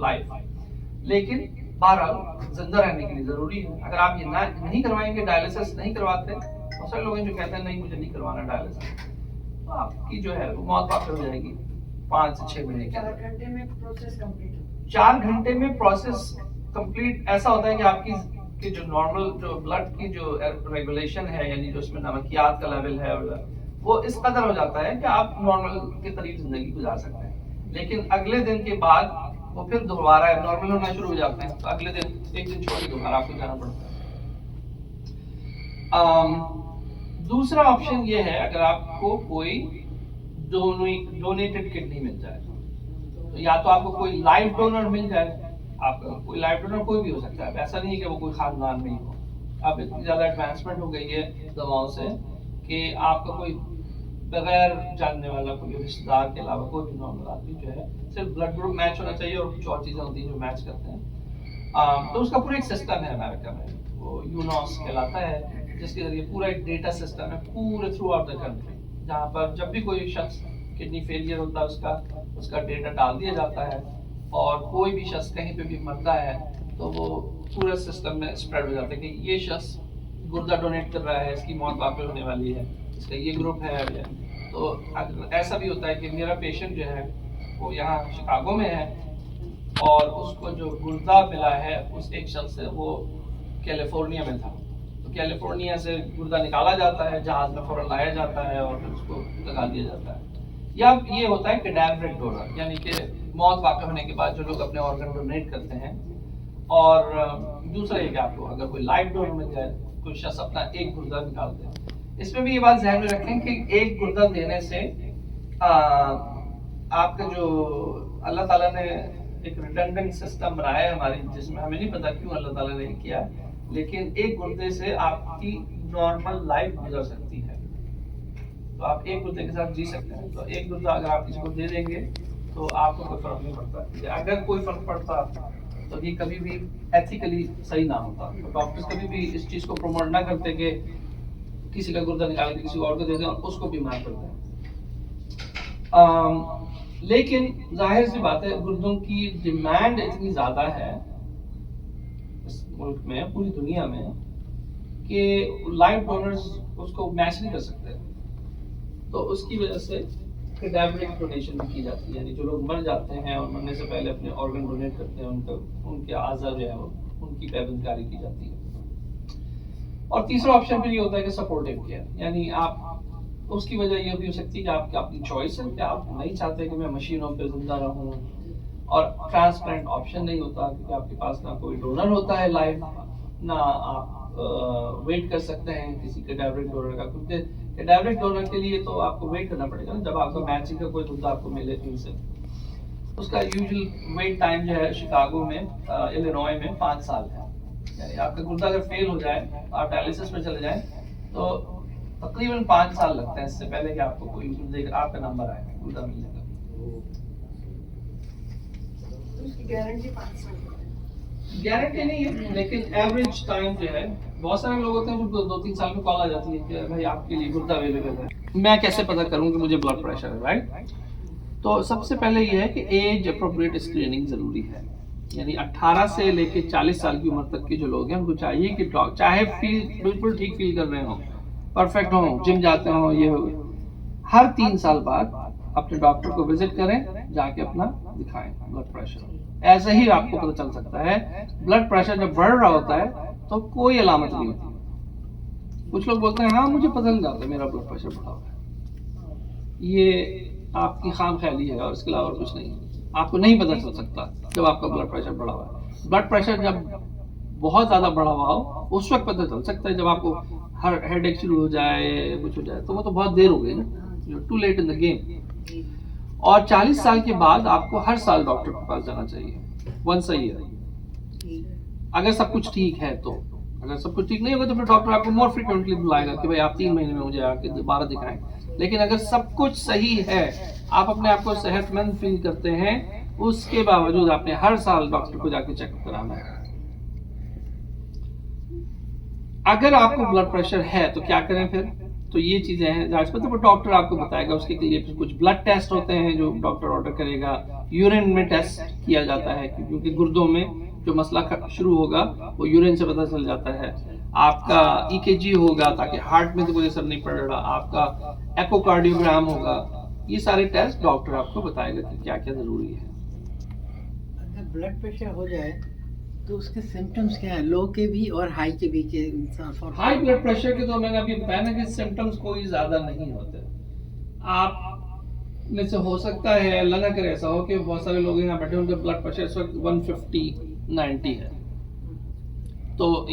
life. लेकिन बहरहाल जिंदा रहने के लिए जरूरी है। अगर आप ये नहीं करवाएंगे, डायलिसिस नहीं करवाते, बहुत सारे लोग हैं जो कहते हैं नहीं मुझे नहीं करवाना डायलिसिस, तो आपकी जो है वो मौत पाकर हो जाएगी 5 से 6 महीने। 4 घंटे में प्रोसेस कंप्लीट, 4 घंटे में प्रोसेस कंप्लीट। ऐसा होता है कि आपकी कि जो नॉर्मल जो ब्लड की जो रेगुलेशन है, यानी जो उसमें नमकियात का लेवल है, वो इस कदर हो जाता है कि आप नॉर्मल के करीब जिंदगी गुजार सकते हैं। लेकिन अगले दिन के बाद वो फिर दोबारा नॉर्मल होना शुरू हो जाते हैं, तो अगले दिन एक दिन छोड़ के दोबारा आपको जाना पड़ता है। दूसरा ऑप्शन ये है, अगर आपको कोई डोनेटेड किडनी मिल जाए, तो या तो आपको कोई लाइफ डोनर मिल जाए, आपका कोई लाइफ डोनर कोई भी हो सकता है, ऐसा नहीं है कि वो कोई खानदान में ही हो। अब इतनी ज्यादा एडवांसमेंट हो गई है दवाओं से कि आपका कोई बगैर जानने वाला कोई रिश्तेदार के अलावा कोई भी नॉर्मल आदमी जो है, सिर्फ ब्लड ग्रुप मैच होना चाहिए, और कुछ और चीजें होती हैं जो मैच करते हैं। तो उसका पूरा एक सिस्टम है अमेरिका में, वो यूनॉस कहलाता है, जिसके जरिए पूरा एक डेटा सिस्टम है पूरे थ्रू आउट द कंट्री, जहाँ पर जब भी कोई शख्स किडनी फेलियर होता है उसका डेटा डाल दिया जाता है, और कोई भी शख्स कहीं पे भी मरता है तो वो पूरे सिस्टम में स्प्रेड हो जाता है कि ये शख्स गुर्दा डोनेट कर रहा है, इसकी मौत वाकई होने वाली है, इसका ये ग्रुप है। तो ऐसा भी होता है कि मेरा पेशेंट जो है वो यहाँ शिकागो में है और उसको जो गुर्दा मिला है उस एक शख्स से वो कैलिफोर्निया में था। तो कैलिफोर्निया से गुर्दा निकाला जाता है, जहाज में फ़ौरन लाया जाता है और फिर उसको लगा दिया जाता है। या ये होता है कैडावरिक डोनर, यानी कि मौत वाक़ई होने के बाद जो लोग अपने ऑर्गन डोनेट करते हैं। और दूसरा ये कि आपको अगर कोई लाइव डोनर मिल जाए, कोई शख्स अपना एक गुर्दा निकाल दे। इसमें भी ये बात ध्यान में रखें कि एक गुर्दा देने से आपका जो अल्लाह ताला ने एक रिडंडेंट सिस्टम बनाया है हमारी, जिसमें हमें नहीं पता क्यों अल्लाह ताला ने किया, लेकिन एक गुर्दे से आपकी नॉर्मल लाइफ गुजर सकती है। तो आप एक गुर्दे के साथ जी सकते हैं। तो एक गुर्दा अगर आप किसी को दे देंगे तो आपको कोई फर्क नहीं पड़ता। अगर कोई फर्क पड़ता तो ये कभी भी एथिकली सही ना होता। तो डॉक्टर्स कभी भी इस चीज़ को प्रमोट ना करते कि किसी का गुर्दा निकाल के किसी और को दे दें और उसको बीमार कर दें। लेकिन जाहिर सी बात है, गुर्दों की डिमांड इतनी ज़्यादा है इस मुल्क में, पूरी दुनिया में, कि लाइव डोनर्स उसको मैच नहीं कर सकते। तो उसकी वजह से कैडावरिक डोनेशन भी की जाती है, यानी जो लोग मर जाते हैं और मरने से पहले अपने ऑर्गन डोनेट करते हैं, उनके आज़ा जो है उनकी पैबंदकारी की जाती है। और तीसरा ऑप्शन फिर ये होता है कि सपोर्टिव केयर, यानी आप उसकी वजह ये भी हो सकती है कि आपकी अपनी चॉइस है कि आप नहीं चाहते कि मैं मशीनों पे जिंदा रहूं, और ट्रांसप्लांट ऑप्शन नहीं होता क्योंकि आपके पास ना कोई डोनर होता है लाइव, ना आप वेट कर सकते हैं किसी कैडावरिक डोनर का, क्योंकि कैडावरिक डोनर के लिए तो आपको वेट करना पड़ेगा ना, जब आपको मैचिंग का कोई गुर्दा आपको मिले इनसे। उसका यूजुअल वेट टाइम जो है शिकागो में, इलिनॉय में 5 साल है। यानी आपका गुर्दा अगर फेल हो जाए, आप डायलिसिस में चले जाएं, तो तकरीबन 5 साल लगता है इससे पहले कि आपको कोई गुर्दे का आपका नंबर आए, गुर्दा मिलने का। गारंटी 5 साल गारंटी नहीं है, लेकिन एवरेज टाइम जो है, बहुत सारे लोग होते हैं जो 2-3 साल में कॉल आ जाती है कि भाई आपके लिए गुर्दा अवेलेबल है। मैं कैसे पता करूं कि मुझे ब्लड प्रेशर है, राइट? तो सबसे पहले ये है कि एज अप्रोप्रिएट स्क्रीनिंग ज़रूरी है। यानी 18 से लेके 40 साल की उम्र तक के जो लोग हैं उनको चाहिए कि चाहे बिल्कुल ठीक फील कर रहे हों, परफेक्ट हों, जिम जाते हों, ये हो, हर 3 साल बाद अपने डॉक्टर को विजिट करें, जाके अपना दिखाएं ब्लड प्रेशर। ऐसे ही आपको पता चल सकता है। ब्लड प्रेशर जब बढ़ रहा होता है तो कोई अलामत नहीं होती। कुछ लोग बोलते हैं हाँ मुझे पता नहीं जाता मेरा ब्लड प्रेशर बढ़ा हुआ है, ये आपकी खाम ख्याली है और इसके अलावा कुछ नहीं है। आपको नहीं पता चल सकता जब आपका ब्लड प्रेशर बढ़ा हुआ है। ब्लड प्रेशर जब बहुत ज़्यादा बढ़ा हुआ हो उस वक्त पता चल सकता है, जब आपको हर हेडेक शुरू हो जाए, कुछ हो जाए, तो वो तो बहुत देर हो गई ना, too late in the game. और 40 साल के बाद आपको हर साल डॉक्टर के पास जाना चाहिए, वंस अ ईयर, अगर सब कुछ ठीक है तो। अगर सब कुछ ठीक नहीं होगा तो फिर डॉक्टर आपको मोर फ्रिक्वेंटली बुलाएगा कि भाई आप 3 महीने में मुझे आके दोबारा दिखाएं। लेकिन अगर सब कुछ सही है, आप अपने आप को सेहतमंद फील करते हैं, उसके बावजूद आपने हर साल डॉक्टर को जाके चेकअप कराना है। अगर आपको ब्लड प्रेशर है तो क्या करें फिर? तो ये चीजें हैं जांच पर, तो वो डॉक्टर आपको बताएगा। उसके लिए फिर कुछ ब्लड टेस्ट होते हैं जो डॉक्टर ऑर्डर करेगा। यूरिन में टेस्ट किया जाता है क्योंकि गुर्दों में जो मसला शुरू होगा वो यूरिन से पता चल जाता है। आपका ईकेजी होगा ताकि हार्ट में तो कोई असर नहीं पड़ रहा, आपका एकोकार्डियोग्राम होगा। ये सारे टेस्ट डॉक्टर आपको बताएगा कि क्या क्या जरूरी है। अगर ब्लड प्रेशर हो जाए तो उसके सिम्टम्स क्या हैं, लो के भी और हाई के भी के? हाई ब्लड प्रेशर के तो मैंने अभी बताया ना कि सिम्टम्स कोई ज्यादा नहीं होते। आप में से हो सकता है, अल्लाह ना करे ऐसा हो कि बहुत सारे लोग यहाँ बैठे उनका ब्लड प्रेशर इस वक्त 150/90 है, तो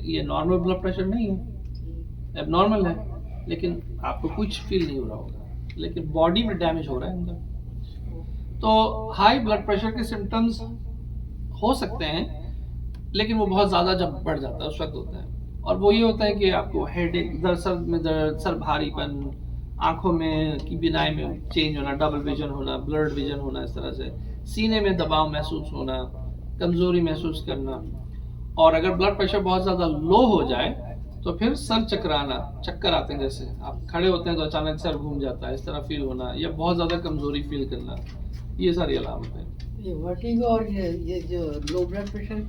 ये नॉर्मल ब्लड प्रेशर नहीं है, एबनॉर्मल है, लेकिन आपको कुछ फील नहीं हो रहा होगा, लेकिन बॉडी में डैमेज हो रहा है अंदर। तो हाई ब्लड प्रेशर के सिम्टम्स हो सकते हैं, लेकिन वो बहुत ज़्यादा जब बढ़ जाता है उस वक्त होता है। और वो ये होता है कि आपको हेडेक, सर में दर्द, सर भारीपन, आंखों में की बिनाई में चेंज होना, डबल विजन होना, ब्लर्ड विजन होना, इस तरह से सीने में दबाव महसूस होना, कमज़ोरी महसूस करना। और अगर ब्लड प्रेशर बहुत ज़्यादा लो हो जाए तो फिर सर चकराना, चक्कर आते हैं, जैसे आप खड़े होते हैं तो अचानक सर घूम जाता है, इस तरह फील होना, या बहुत ज़्यादा कमज़ोरी फील करना, ये सारी अलामत है। ये वर्टिगो और ये जो लो ब्लड प्रेशर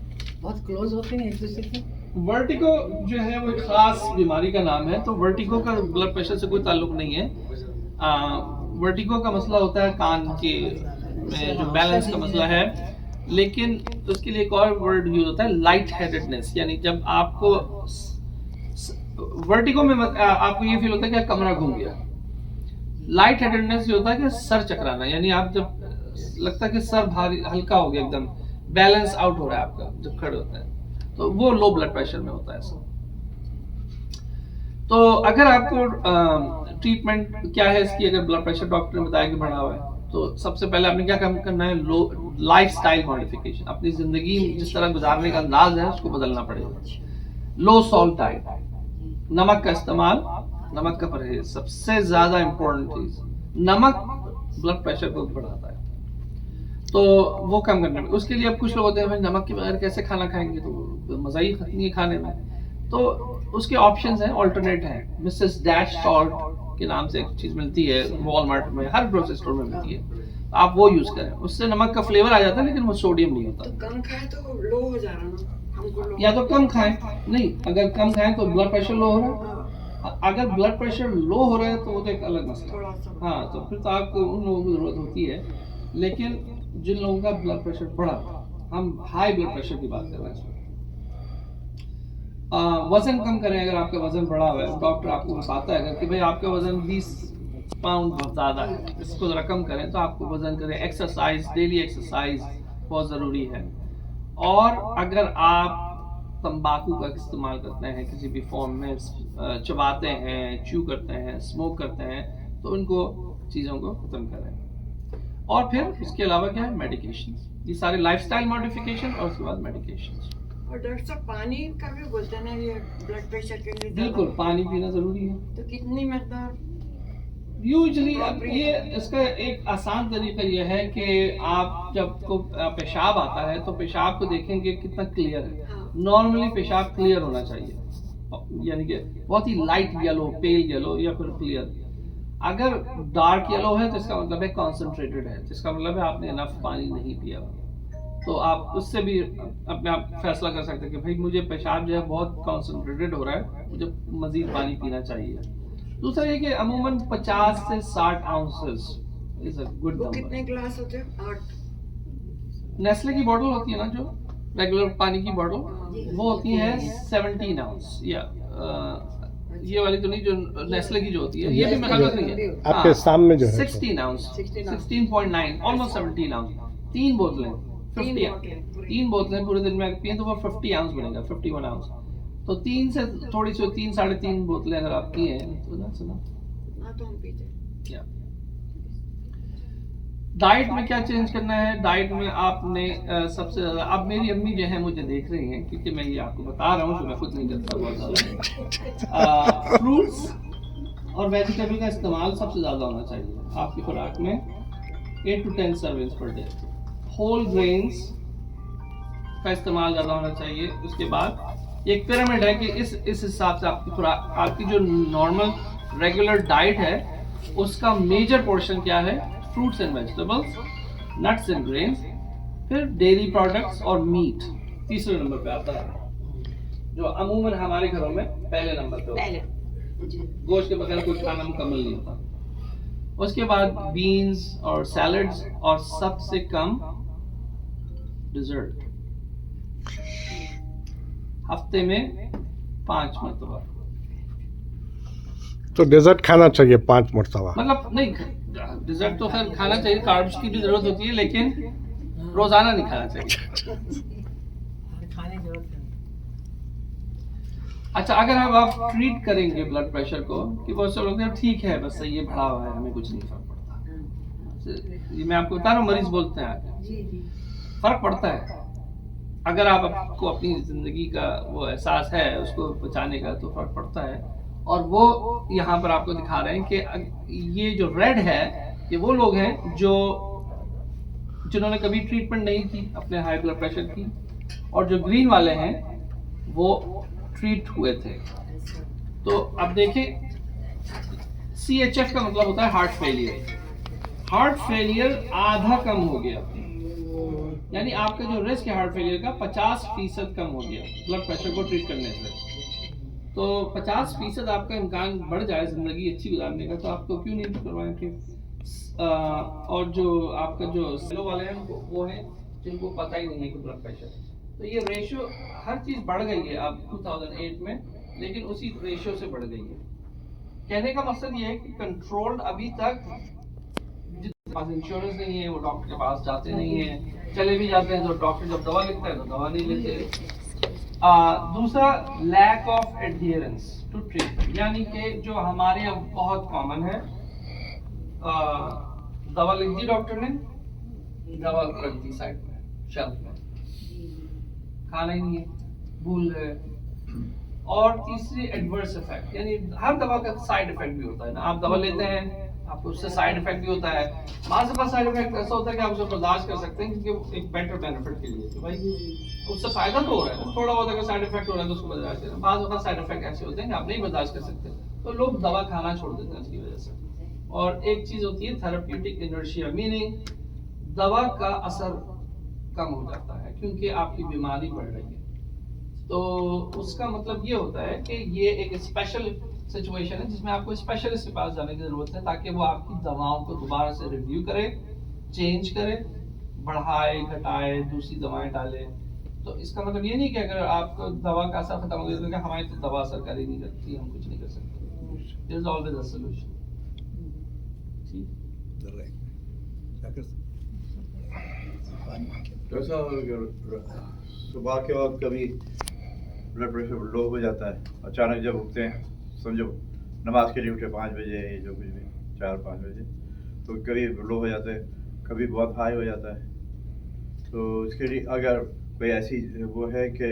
बहुत क्लोज होते हैं एक दूसरे के। वर्टिगो जो है वो एक खास बीमारी का नाम है, तो वर्टिगो का ब्लड प्रेशर से कोई ताल्लुक नहीं है। वर्टिगो का मसला होता है कान के में जो बैलेंस का मसला है, लेकिन उसके लिए एक और वर्ड यूज होता है लाइट हेडेडनेस, यानी जब आपको वर्टिगो में आपको ये फील होता है कि कमरा घूम गया। लाइट हेडेडनेस ये होता है कि सर चकराना, यानी आप जब लगता है कि सर भारी हल्का हो गया, एकदम बैलेंस आउट हो रहा है आपका जब खड़े होते हैं, तो वो लो ब्लड प्रेशर में होता है ऐसा। तो अगर आपको ट्रीटमेंट क्या है इसकी, अगर ब्लड प्रेशर डॉक्टर ने बताया कि बढ़ा हुआ है, तो सबसे पहले आपने क्या काम करना है, लो लाइफस्टाइल मॉडिफिकेशन, अपनी जिंदगी जिस तरह गुजारने का अंदाज है उसको बदलना पड़ेगा। लो सॉल्ट डाइट, नमक का इस्तेमाल, नमक का परहेज, सबसे ज्यादा इंपॉर्टेंट चीज। नमक ब्लड प्रेशर को बढ़ाता है, तो वो कम करने में। उसके लिए अब कुछ लोग होते हैं भाई नमक के बगैर कैसे खाना खाएंगे, तो मजा ही खत्म है खाने में। तो उसके ऑप्शंस हैं, ऑल्टरनेट है। मिसेस डैश सॉल्ट के नाम से एक चीज मिलती है वॉलमार्ट में, हर ग्रोसरी स्टोर में मिलती है, आप वो यूज करें, उससे नमक का फ्लेवर आ जाता है लेकिन वो सोडियम नहीं होता। तो कम खाए तो लो हो जा रहा ना, हमको लो। या तो कम खाएं, नहीं अगर कम खाएं तो ब्लड प्रेशर लो हो रहा है, अगर ब्लड प्रेशर लो हो रहा है तो वो तो एक अलग मसला थोड़ा है। सा हाँ, तो फिर तो आपको उन लोगों की जरूरत होती है, लेकिन जिन लोगों का ब्लड प्रेशर बढ़ा, हम हाई ब्लड प्रेशर की बात कर रहे हैं। वजन कम करें, अगर आपका वजन बढ़ा हुआ है, डॉक्टर आपको बताता है कि भाई आपका वजन 20 पाउंड बहुत ज़्यादा है, इसको ज़रा कम करें, तो आपको वजन करें। एक्सरसाइज, डेली एक्सरसाइज बहुत ज़रूरी है। और अगर आप तंबाकू का इस्तेमाल करते हैं किसी भी फॉर्म में, चबाते हैं, च्यू करते हैं, स्मोक करते हैं, तो उनको चीज़ों को ख़त्म करें। और फिर उसके अलावा क्या है, मेडिकेशन, ये सारे लाइफस्टाइल मॉडिफिकेशन और उसके बाद मेडिकेशन। और डॉक्टर साहब पानी का भी बोलते हैं ना, ये ब्लड प्रेशर के लिए बिल्कुल, पानी पीना ज़रूरी है। तो कितनी मकदार? यूजली अब ये इसका एक आसान तरीका ये है कि आप जब को पेशाब आता है तो पेशाब को देखेंगे कितना क्लियर है। हाँ। नॉर्मली पेशाब क्लियर होना चाहिए, यानी कि बहुत ही लाइट येलो, पेल येलो या फिर क्लियर। अगर डार्क येलो है तो इसका मतलब है कॉन्सेंट्रेटेड है, जिसका मतलब है आपने इनफ पानी नहीं पिया। तो आप उससे भी अपने आप फैसला कर सकते हैं कि भाई मुझे पेशाब जो है बहुत कॉन्सेंट्रेटेड हो रहा है, मुझे मजीद पानी पीना चाहिए। दूसरा ये कि अमूमन 50 से 60 आउंसेस इज अ गुड वो नंबर। कितने ग्लास होते हैं? 8। नेस्ले की बोतल होती है ना, जो रेगुलर पानी की बोतल, वो होती है 17 आउंस, या ये वाली तो नहीं, जो नेस्ले की जो होती है, ये भी मेरे ख्याल से नहीं है। आपके सामने जो है 16 आउंस, 16.9, ऑलमोस्ट 17 आउंस। 3 बोतलें 50, 3 बोतलें पूरे दिन में अगर पिए तो वो 50 आउंस बनेगा, 51 आउंस। तो 3 से थोड़ी सी 3 साढ़े 3 बोतलें अगर आप पिए तो ना सुना। हाँ तो हम पीते हैं। डाइट में क्या चेंज करना है, डाइट में आपने सबसे ज्यादा, अब मेरी अम्मी जो है मुझे देख रही हैं क्योंकि मैं ये आपको बता रहा हूँ, जो मैं खुद नहीं करता बहुत ज्यादा। फ्रूट्स और वेजिटेबल का इस्तेमाल सबसे ज्यादा होना चाहिए आपकी खुराक में, 8 to 10 servings per day. Whole grains का इस्तेमाल ज़्यादा होना चाहिए। उसके बाद एक पिरामिड है कि इस हिसाब से आपकी खुराक, आपकी जो नॉर्मल रेगुलर डाइट है उसका मेजर पोर्शन क्या है, fruits and vegetables, nuts and grains, फिर डेयरी प्रोडक्ट्स और मीट तीसरे नंबर पे आता है, जो अमूमन हमारे घरों में पहले नंबर पे होता है। गोश्त के बगैर कोई खाना मुकम्मल नहीं होता। उसके बाद बीन्स और सैलड्स, और सबसे कम डिजर्ट, हफ्ते में 5 मरतबा। तो डेजर्ट खाना चाहिए 5 मरतबा, मतलब नहीं, डिजर्ट तो खैर खाना चाहिए, कार्ब्स की भी जरूरत होती है, लेकिन रोजाना नहीं खाना चाहिए। खाने की जरूरत नहीं। अच्छा, अगर आप ट्रीट करेंगे ब्लड प्रेशर को कि बहुत से लोग ठीक है बस ये बढ़ा हुआ है, हमें कुछ नहीं फर्क पड़ता, ये मैं आपको बता रहा हूँ, मरीज बोलते हैं आगे, फर्क पड़ता है। अगर आपको अपनी जिंदगी का वो एहसास है उसको बचाने का, तो फर्क पड़ता है। और वो यहाँ पर आपको दिखा रहे हैं कि ये जो रेड है ये वो लोग हैं जो जिन्होंने कभी ट्रीटमेंट नहीं की अपने हाई ब्लड प्रेशर की, और जो ग्रीन वाले हैं वो ट्रीट हुए थे। तो अब देखें, CHF का मतलब होता है हार्ट फेलियर। हार्ट फेलियर आधा कम हो गया यानी आपका जो रिस्क है हार्ट फेलियर का 50% कम हो गया ब्लड प्रेशर को ट्रीट करने से। तो 50% आपका इम्कान बढ़ जाए ज़िंदगी अच्छी गुजारने का, तो आपको क्यों नहीं करवाएं ट्रीट। और जो आपका जो स्लो वाले हैं उनको वो हैं जिनको पता ही नहीं है कि ब्लड प्रेशर, तो ये रेशियो हर चीज़ बढ़ गई है अब 2008 में, लेकिन उसी रेशियो से बढ़ गई है। कहने का मकसद ये है कि कंट्रोल अभी तक, जिसके पास इंश्योरेंस नहीं है वो डॉक्टर के पास जाते नहीं है, चले भी जाते हैं तो डॉक्टर जब दवा लिखता है तो दवा नहीं लेते। दूसरा lack of adherence to treatment, यानी कि जो हमारे अब बहुत कॉमन है, दवा लिख दी डॉक्टर ने, दवा रख दी साइड में शेल्फ में, खाना ही नहीं है, भूल गए। और तीसरी एडवर्स इफेक्ट, यानी हर दवा का साइड इफेक्ट भी होता है ना, आप दवा लेते हैं आपको उससे साइड इफेक्ट भी होता है। मास का साइड इफेक्ट ऐसा होता है कि आप उसे बर्दाश्त कर सकते हैं क्योंकि एक बेटर बेनिफिट के लिए, तो भाई उससे फायदा तो हो रहा है ना, थोड़ा बहुत अगर साइड इफेक्ट हो रहा है तो उसको बर्दाश्त करें। मास का साइड इफेक्ट ऐसे होते हैं कि आप नहीं बर्दाश्त कर सकते, तो लोग दवा खाना छोड़ देते हैं उसकी वजह से। और एक चीज होती है थेरेप्यूटिक इनर्शिया, मीनिंग दवा का असर कम हो जाता है क्योंकि आपकी बीमारी बढ़ रही है। तो उसका मतलब ये होता है कि ये एक स्पेशल सिचुएशन है जिसमें आपको स्पेशलिस्ट के पास जाने की जरूरत है ताकि वो आपकी दवाओं को दोबारा से रिव्यू करे, चेंज करे, बढ़ाए घटाए, दूसरी दवाएं डाले। तो इसका मतलब ये नहीं कि अगर आपको दवा का असर खत्म हो गया तो हमारी तो दवा असर कर ही नहीं करती, हम कुछ नहीं कर सकते। There is always a solution. सुबह के वक्त कभी ब्लड प्रेशर लो हो जाता है, अचानक जब उठते हैं, समझो नमाज के लिए उठे 5 बजे, जो कुछ भी 4-5 बजे, तो कभी लो हो जाता है, कभी बहुत हाई हो जाता है। तो इसके लिए अगर कोई ऐसी वो है कि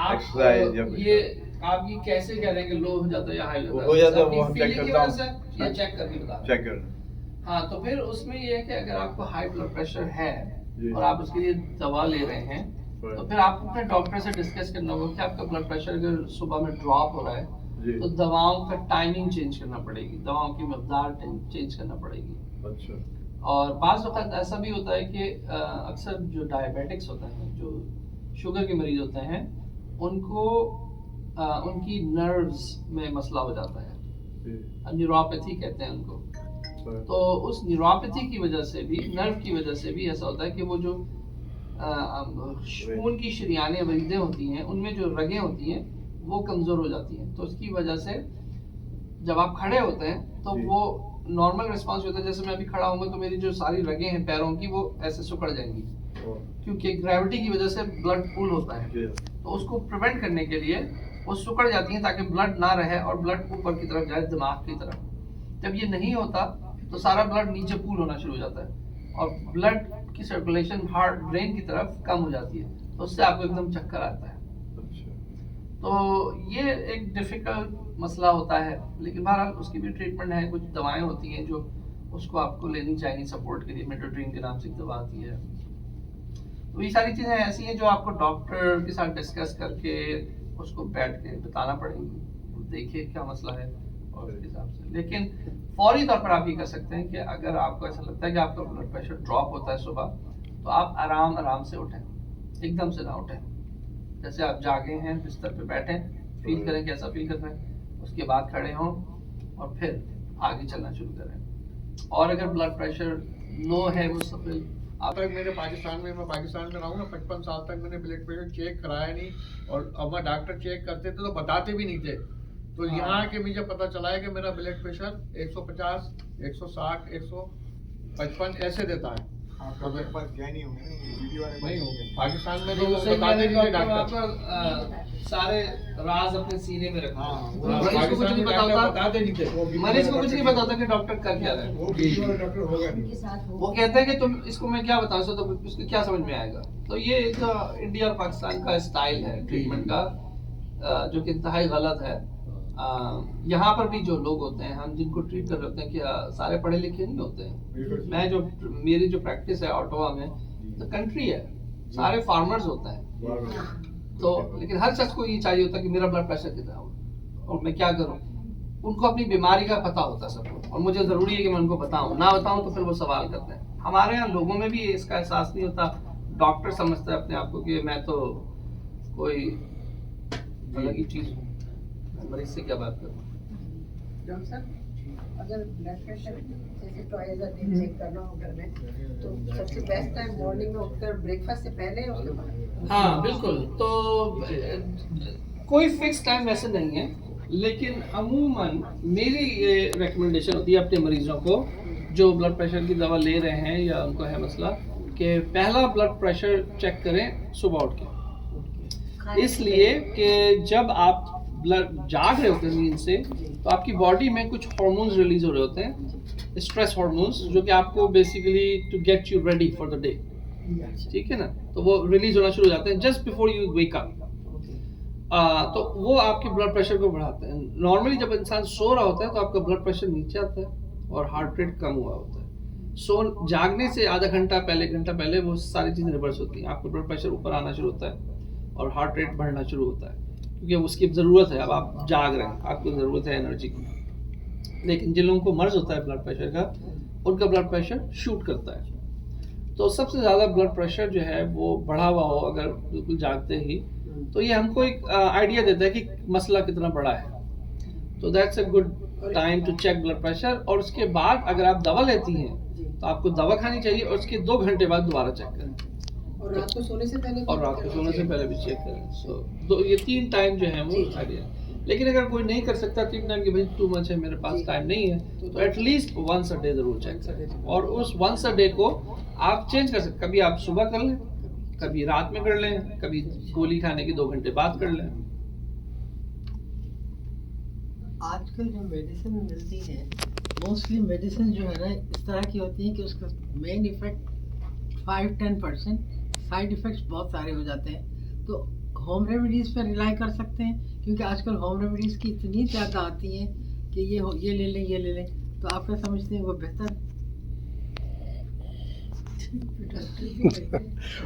एक्सरसाइज या कुछ, ये आप ये कैसे कह रहे हैं कि लो हो जाता है या हाई हो जाता है, वो हम फीलिंग चेक की करता वजह से हूँ, या चेक करके बता रहे हैं? चेक करना। हाँ, तो फिर उसमें ये है कि अगर आपको हाई ब्लड प्रेशर है जी। और आप उसके लिए दवा ले रहे हैं, तो फिर आपको अपने डॉक्टर से डिस्कस करना होगा कि आपका ब्लड प्रेशर अगर सुबह में ड्रॉप हो रहा है जी। तो दवाओं का टाइमिंग चेंज करना पड़ेगी, दवाओं की मकदार चेंज करना पड़ेगी। अच्छा। और बाज़ वक़्त ऐसा भी होता है कि अक्सर जो डायबिटिक्स होते हैं, जो शुगर के मरीज होते हैं, उनको उनकी नर्व्स में मसला हो जाता है, न्यूरोपैथी कहते हैं उनको। तो उस न्यूरोपैथी की वजह से भी, नर्व की वजह से भी ऐसा होता है कि वो जो खून की शरीयानें वरीदें होती हैं, उनमें जो रगें होती हैं वो कमज़ोर हो जाती हैं। तो उसकी वजह से जब आप खड़े होते हैं तो वो नॉर्मल रिस्पांस होता है, जैसे मैं अभी खड़ा हूँगा तो मेरी जो सारी रगें हैं पैरों की वो ऐसे सिकुड़ जाएंगी क्योंकि ग्रेविटी की वजह से ब्लड पुल होता है। तो उसको प्रिवेंट करने के लिए वो सिकुड़ जाती हैं ताकि ब्लड ना रहे और ब्लड ऊपर की तरफ जाए, दिमाग की तरफ। जब ये नहीं होता तो सारा ब्लड नीचे पूल होना शुरू हो जाता है और ब्लड की सर्कुलेशन हार्ट ब्रेन की तरफ कम हो जाती है, तो उससे आपको एकदम चक्कर आता है। तो ये एक डिफिकल्ट मसला होता है, लेकिन बहरहाल उसकी भी ट्रीटमेंट है। कुछ दवाएं होती हैं जो उसको आपको लेनी चाहिए सपोर्ट के लिए, मेटोड्रीन के नाम से एक दवा आती है। तो ये सारी चीज़ें ऐसी हैं जो आपको डॉक्टर के साथ डिस्कस करके उसको बैठ के बताना पड़ेगी, देखिए क्या मसला है और उसके हिसाब से। लेकिन फौरी तौर पर आप ये कर सकते हैं कि अगर आपको ऐसा लगता है कि आपका ब्लड प्रेशर ड्रॉप होता है सुबह, तो आप आराम आराम से उठें, एकदम से ना उठें। जैसे आप जागे हैं, बिस्तर पे बैठें, फील करें कैसा फील कर रहे हैं, उसके बाद खड़े हों और फिर आगे चलना शुरू करें। और अगर ब्लड प्रेशर लो है वो सब अब तक मैं पाकिस्तान में रहा हूँ ना, 55 साल तक मैंने ब्लड प्रेशर चेक कराया नहीं, और अब मैं डॉक्टर चेक करते थे तो बताते भी नहीं थे। तो यहाँ के मुझे पता चला है कि मेरा ब्लड प्रेशर 150, 160, 155 ऐसे देता है। नहीं होंगे पाकिस्तान में, तो बताते नहीं थे डॉक्टर, सारे राज अपने सीने में रखा। मरीज को कुछ नहीं पता होता, बताते नहीं थे। मरीज को कुछ नहीं पता होता कि डॉक्टर कर क्या रहा है। वो कहते हैं कि तुम इसको मैं क्या बता सकता, तो इसको क्या समझ में आएगा। तो ये तो इंडिया और पाकिस्तान का स्टाइल है ट्रीटमेंट का, जो कि इंतहाई गलत है। यहाँ पर भी जो लोग होते हैं, हम जिनको ट्रीट कर रहे होते हैं, क्या सारे पढ़े लिखे नहीं होते हैं। मैं जो मेरी जो प्रैक्टिस है ऑटोवा में, तो कंट्री है, सारे फार्मर्स होते हैं। तो लेकिन हर शख्स को ये चाहिए होता है कि मेरा ब्लड प्रेशर कितना हो और मैं क्या करूं। उनको अपनी बीमारी का पता होता है सबको, और मुझे ज़रूरी है कि मैं उनको बताऊं, ना बताऊं तो फिर वो सवाल करते हैं। हमारे यहाँ लोगों में भी इसका एहसास नहीं होता। डॉक्टर समझता है अपने आप को कि मैं तो कोई अलग ही चीज हूँ, मैं मरीज से क्या बात करूँ। डॉक्टर साहब, अगर ब्लड प्रेशर जैसे ट्वाइस अ डे चेक करना हो घर में, तो सबसे बेस्ट टाइम मॉर्निंग में उठकर ब्रेकफास्ट से पहले या उसके बाद? हाँ बिल्कुल, तो कोई फिक्स टाइम वैसे नहीं है, लेकिन अमूमन मेरी ये रिकमेंडेशन होती है अपने मरीजों को जो ब्लड प्रेशर की दवा ले रहे हैं या उनको है मसला, कि पहला ब्लड प्रेशर चेक करें सुबह उठ के। इसलिए कि जब आप ब्लड जाग रहे होते हैं नींद से, तो आपकी बॉडी में कुछ हार्मोन्स रिलीज हो रहे होते हैं, स्ट्रेस हार्मोन्स, जो कि आपको basically to get you ready for the day, ठीक है ना, तो वो रिलीज होना शुरू हो जाते हैं just before you wake up. तो वो आपके ब्लड प्रेशर को बढ़ाते हैं। नॉर्मली जब इंसान सो रहा होता है तो आपका ब्लड प्रेशर नीचे आता है और हार्ट रेट कम हुआ होता है। जागने से आधा घंटा पहले वो सारी चीज़ें रिवर्स होती हैं, आपका ब्लड प्रेशर ऊपर आना शुरू होता है और हार्ट रेट बढ़ना शुरू होता है, क्योंकि उसकी ज़रूरत है। अब आप जाग रहे हैं, आपको ज़रूरत है एनर्जी की। लेकिन जिन लोगों को मर्ज होता है ब्लड प्रेशर का, उनका ब्लड प्रेशर शूट करता है। तो सबसे ज़्यादा ब्लड प्रेशर जो है वो बढ़ा हुआ हो अगर बिल्कुल जागते ही, तो ये हमको एक आइडिया देता है कि मसला कितना बड़ा है। तो that's a good time to check blood pressure. और उसके बाद अगर आप दवा लेती हैं तो आपको दवा खानी चाहिए और उसके 2 घंटे बाद दोबारा चेक करें। और रात को सोने से पहले? और रात को सोने से पहले भी चेक करें। ये 3 टाइम जो है वो आइडिया। लेकिन अगर कोई नहीं कर सकता 3 टाइम कि भाई टू मच है, मेरे पास टाइम नहीं है, तो एटलीस्ट वंस अ डे जरूर चेक करें। और उस वंस अ डे को आप चेंज कर सकते, कभी आप सुबह कर लें, कभी रात में कर लें, कभी गोली खाने के 2 घंटे बाद कर लें। आजकल जो मेडिसिन मिलती है, मोस्टली मेडिसिन जो है ना इस तरह की होती है कि उसका मेन इफेक्ट 5-10%, साइड इफेक्ट्स बहुत सारे हो जाते हैं। तो होम रेमेडीज पर रिलाई कर सकते हैं, क्योंकि आजकल होम रेमेडीज की इतनी ज़्यादा आती हैं कि ये ले लें, ये ले लें। तो आप क्या समझते हैं, वो बेहतर?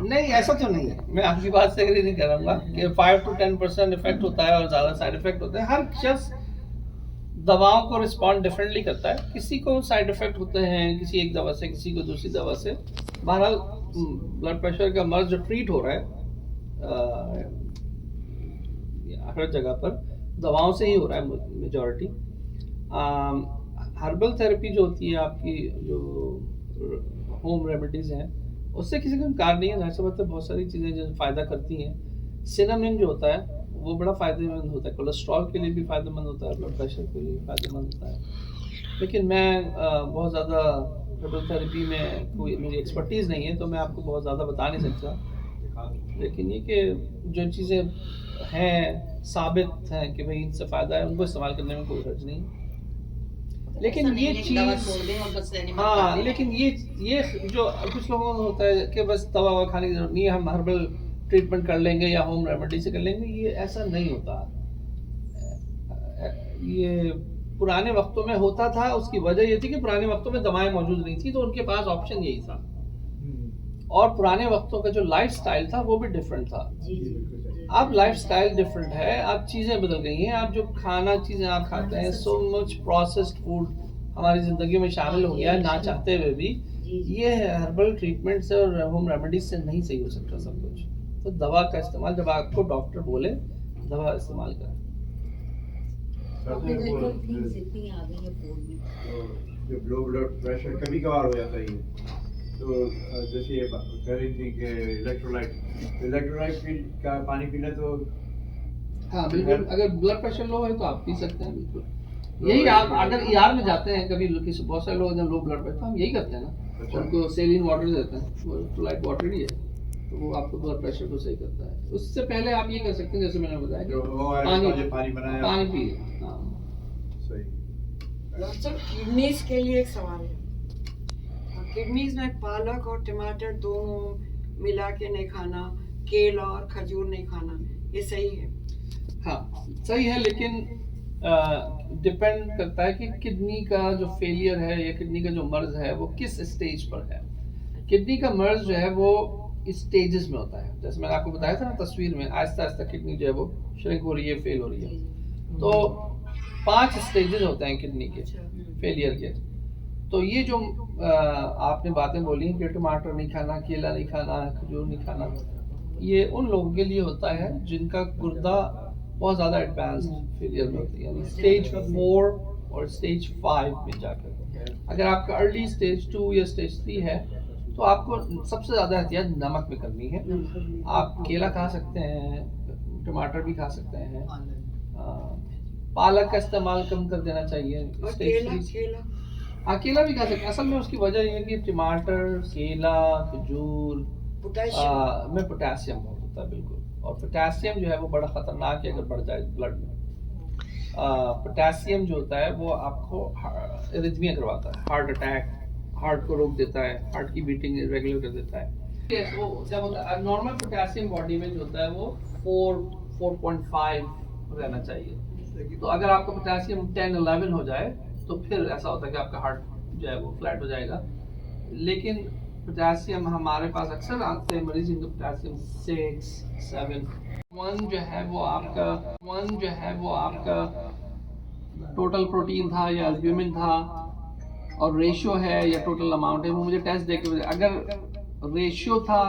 नहीं, ऐसा तो नहीं है। मैं आपकी बात से एग्री नहीं करूंगा कि 5-10% इफेक्ट होता है और ज़्यादा साइड इफेक्ट होते हैं। हर शख्स दवाओं को रिस्पॉन्ड डिफरेंटली करता है। किसी को साइड इफेक्ट होते हैं किसी एक दवा से, किसी को दूसरी दवा से। बहरहाल ब्लड प्रेशर का मर्ज जो ट्रीट हो रहा है हर जगह पर दवाओं से ही हो रहा है मेजॉरिटी। हर्बल थेरेपी जो होती है, आपकी जो होम रेमेडीज़ हैं, उससे किसी को इनकार नहीं है। जाहिर सी बात है बहुत सारी चीज़ें जो फ़ायदा करती हैं। सिनामिन जो होता है वो बड़ा फ़ायदेमंद होता है, कोलेस्ट्रॉल के लिए भी फ़ायदेमंद होता है, ब्लड प्रेशर के लिए फ़ायदेमंद होता है। लेकिन मैं बहुत ज़्यादा हर्बल थेरेपी में कोई मेरी एक्सपर्टीज़ नहीं है, तो मैं आपको बहुत ज़्यादा बता नहीं सकता। लेकिन ये कि जो चीज़ें हैं साबित हैं कि भाई इनसे फ़ायदा है, उनको इस्तेमाल करने में कोई हर्ज नहीं। लेकिन ये चीज़, हाँ, लेकिन ये जो कुछ लोगों में होता है कि बस दवा ववा खाने की जरूरत नहीं है, हम हर्बल ट्रीटमेंट कर लेंगे या होम रेमेडी से कर लेंगे, ये ऐसा नहीं होता। ये पुराने वक्तों में होता था। उसकी वजह ये थी कि पुराने वक्तों में दवाएं मौजूद नहीं थी, तो उनके पास ऑप्शन यही था। और पुराने वक्तों का जो लाइफ स्टाइल था वो भी डिफरेंट था। अब लाइफ स्टाइल डिफरेंट है, अब चीज़ें बदल गई हैं। अब जो खाना चीज़ें आप खाते हैं, सो मच प्रोसेस्ड फूड हमारी ज़िंदगी में शामिल हो गया है, ना चाहते हुए भी। ये हर्बल ट्रीटमेंट से और होम रेमेडीज से नहीं सही हो सकता सब कुछ। तो दवा का इस्तेमाल जब आपको डॉक्टर बोले, दवा इस्तेमाल करें। जो लो ब्लड प्रेशर कभी कभार हो जाता है, तो जैसे ये कह रही थी कि इलेक्ट्रोलाइट का पानी पीना, तो हाँ बिल्कुल, अगर ब्लड प्रेशर लो है तो आप पी सकते हैं बिल्कुल। यही आप अगर ER में जाते हैं कभी, किसी बहुत सारे लोग लो ब्लड प्रेशर, हम यही करते हैं ना, अच्छा। उनको सेलिन वाटर देते हैं, वो इलेक्ट्रोलाइट वाटर ही है, तो वो आपको ब्लड प्रेशर को सही करता है। उससे पहले आप ये कर सकते हैं, जैसे मैंने बताया जो पानी बनाया, पानी पिए। हाँ सही। डॉक्टर साहब, किडनीज के लिए एक सवाल है। किडनीज में पालक और टमाटर दोनों मिला के नहीं खाना, केला और खजूर नहीं खाना, ये सही है? हाँ सही है, लेकिन डिपेंड करता है कि किडनी का जो फेलियर है या किडनी का जो मर्ज है वो किस स्टेज पर है। किडनी का मर्ज जो है वो स्टेजेस में होता है। जैसे मैंने आपको बताया था ना तस्वीर में, आहिस्ता आहिस्ता किडनी जो है वो श्रिंक हो रही है, फेल हो रही है। तो 5 स्टेजेस होते हैं किडनी के फेलियर के। तो ये जो आपने बातें बोली कि टमाटर नहीं खाना, केला नहीं खाना, खजूर नहीं खाना, ये उन लोगों के लिए होता है जिनका गुर्दा बहुत ज़्यादा एडवांस्ड फेलियर में होती है, यानी स्टेज 4 और स्टेज 5 में जाकर। अगर आपका अर्ली स्टेज 2 या स्टेज 3 है तो आपको सबसे ज़्यादा एहतियात नमक में करनी है। आप केला खा सकते हैं, टमाटर भी खा सकते हैं, पालक का इस्तेमाल कम कर देना चाहिए और स्टेज केला 3। केला केला भी खा सकते हैं। असल में उसकी वजह ये है कि टमाटर, केला, खजूर पोटेशियम में पोटेशियम बहुत होता है, बिल्कुल। और पोटेशियम जो है वो बड़ा ख़तरनाक है अगर बढ़ जाए ब्लड में। पोटेशियम जो होता है वो आपको एरिथमिया करवाता है, हार्ट अटैक, हार्ट को रोक देता है, हार्ट की बीटिंग रेगुलर कर देता है। वो जब नॉर्मल पोटेशियम बॉडी में जो होता है वो 4.5 रहना चाहिए। तो अगर आपका पोटेशियम 10-11 हो जाए तो फिर ऐसा होता है कि आपका हार्ट जो है वो फ्लैट हो जाएगा। लेकिन पोटेशियम हमारे पास अक्सर आते हैं मरीज जिनका पोटेशियम 6-7। 1 जो है वो आपका टोटल प्रोटीन था या एल्ब्यूमिन था, और रेशियो है या टोटल अमाउंट है, वो मुझे टेस्ट दे के अगर रेशियो था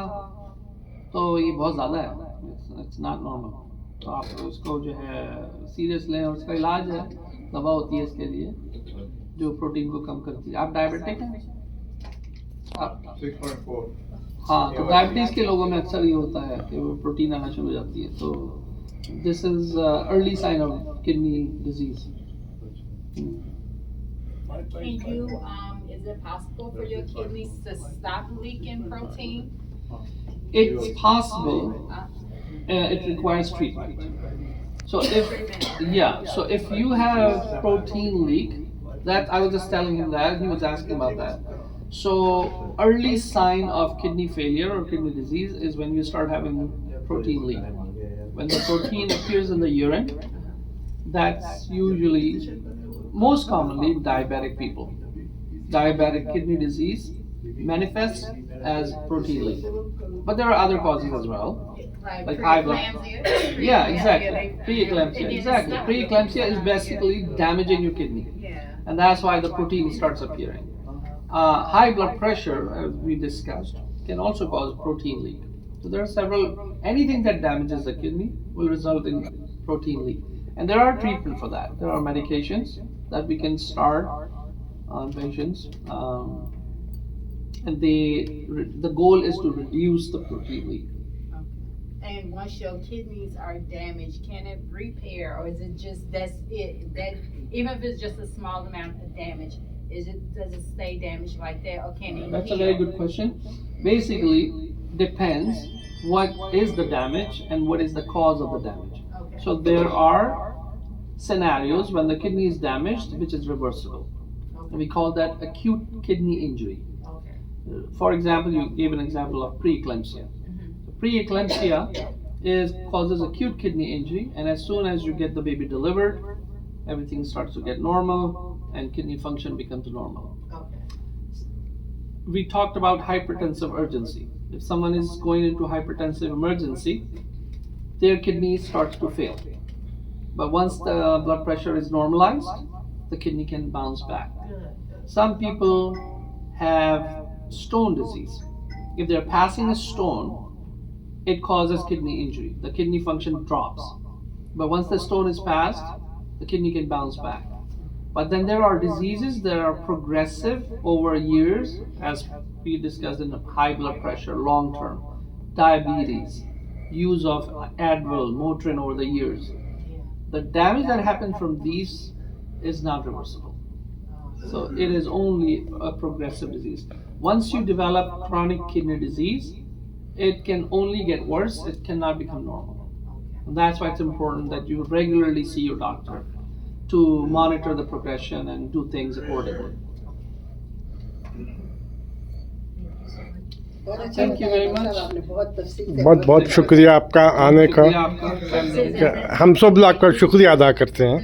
तो ये बहुत ज़्यादा है, इट्स नॉट नॉर्मल। तो आप उसको जो है सीरियस लें, और उसका इलाज है, दवा होती है इसके लिए जो प्रोटीन को कम करती है। आप डायबिटिक हैं? 6.4 हाँ, तो डायबिटीज़ के लोगों में अक्सर ये होता है कि वो प्रोटीन आना शुरू हो जाती है। तो this is early sign of kidney disease. Can you, is it possible for your kidneys to stop leaking protein? It's possible. It requires treatment. So if you have protein leak, that I was just telling him that, he was asking about that. So early sign of kidney failure or kidney disease is when you start having protein leak. When the protein appears in the urine, that's usually most commonly diabetic people. Diabetic kidney disease manifests as protein leak, but there are other causes as well, like high blood. Preeclampsia? Yeah, exactly. Yeah, Preeclampsia, they- exactly. Preeclampsia is basically damaging your kidney, Yeah. and that's why the protein starts appearing. High blood pressure, as we discussed, can also cause protein leak. So there are several. Anything that damages the kidney will result in protein leak, and there are treatment for that. There are medications that we can start on patients, and the goal is to reduce the protein leak. And once your kidneys are damaged, can it repair, or is it just that's it? That even if it's just a small amount of damage, does it stay damaged like that, or can it That's a heal? very good question. Basically, depends what is the damage and what is the cause of the damage. Okay. So there are scenarios when the kidney is damaged, which is reversible. And we call that acute kidney injury. Okay. For example, you gave an example of preeclampsia. Preeclampsia causes acute kidney injury, and as soon as you get the baby delivered, everything starts to get normal and kidney function becomes normal. Okay. We talked about hypertensive urgency. If someone is going into hypertensive emergency, their kidney starts to fail. But once the blood pressure is normalized, the kidney can bounce back. Some people have stone disease. If they're passing a stone, it causes kidney injury. The kidney function drops. But once the stone is passed, the kidney can bounce back. But then there are diseases that are progressive over years, as we discussed in high blood pressure, long term, diabetes, use of Advil, Motrin over the years. The damage that happens from these is not reversible. So it is only a progressive disease. Once you develop chronic kidney disease, it can only get worse, it cannot become normal. And that's why it's important that you regularly see your doctor to monitor the progression and do things accordingly. Thank you very much. बहुत बहुत शुक्रिया आपका आने का। शुक्रिया आपका। हम सब लोग आपका शुक्रिया अदा करते हैं।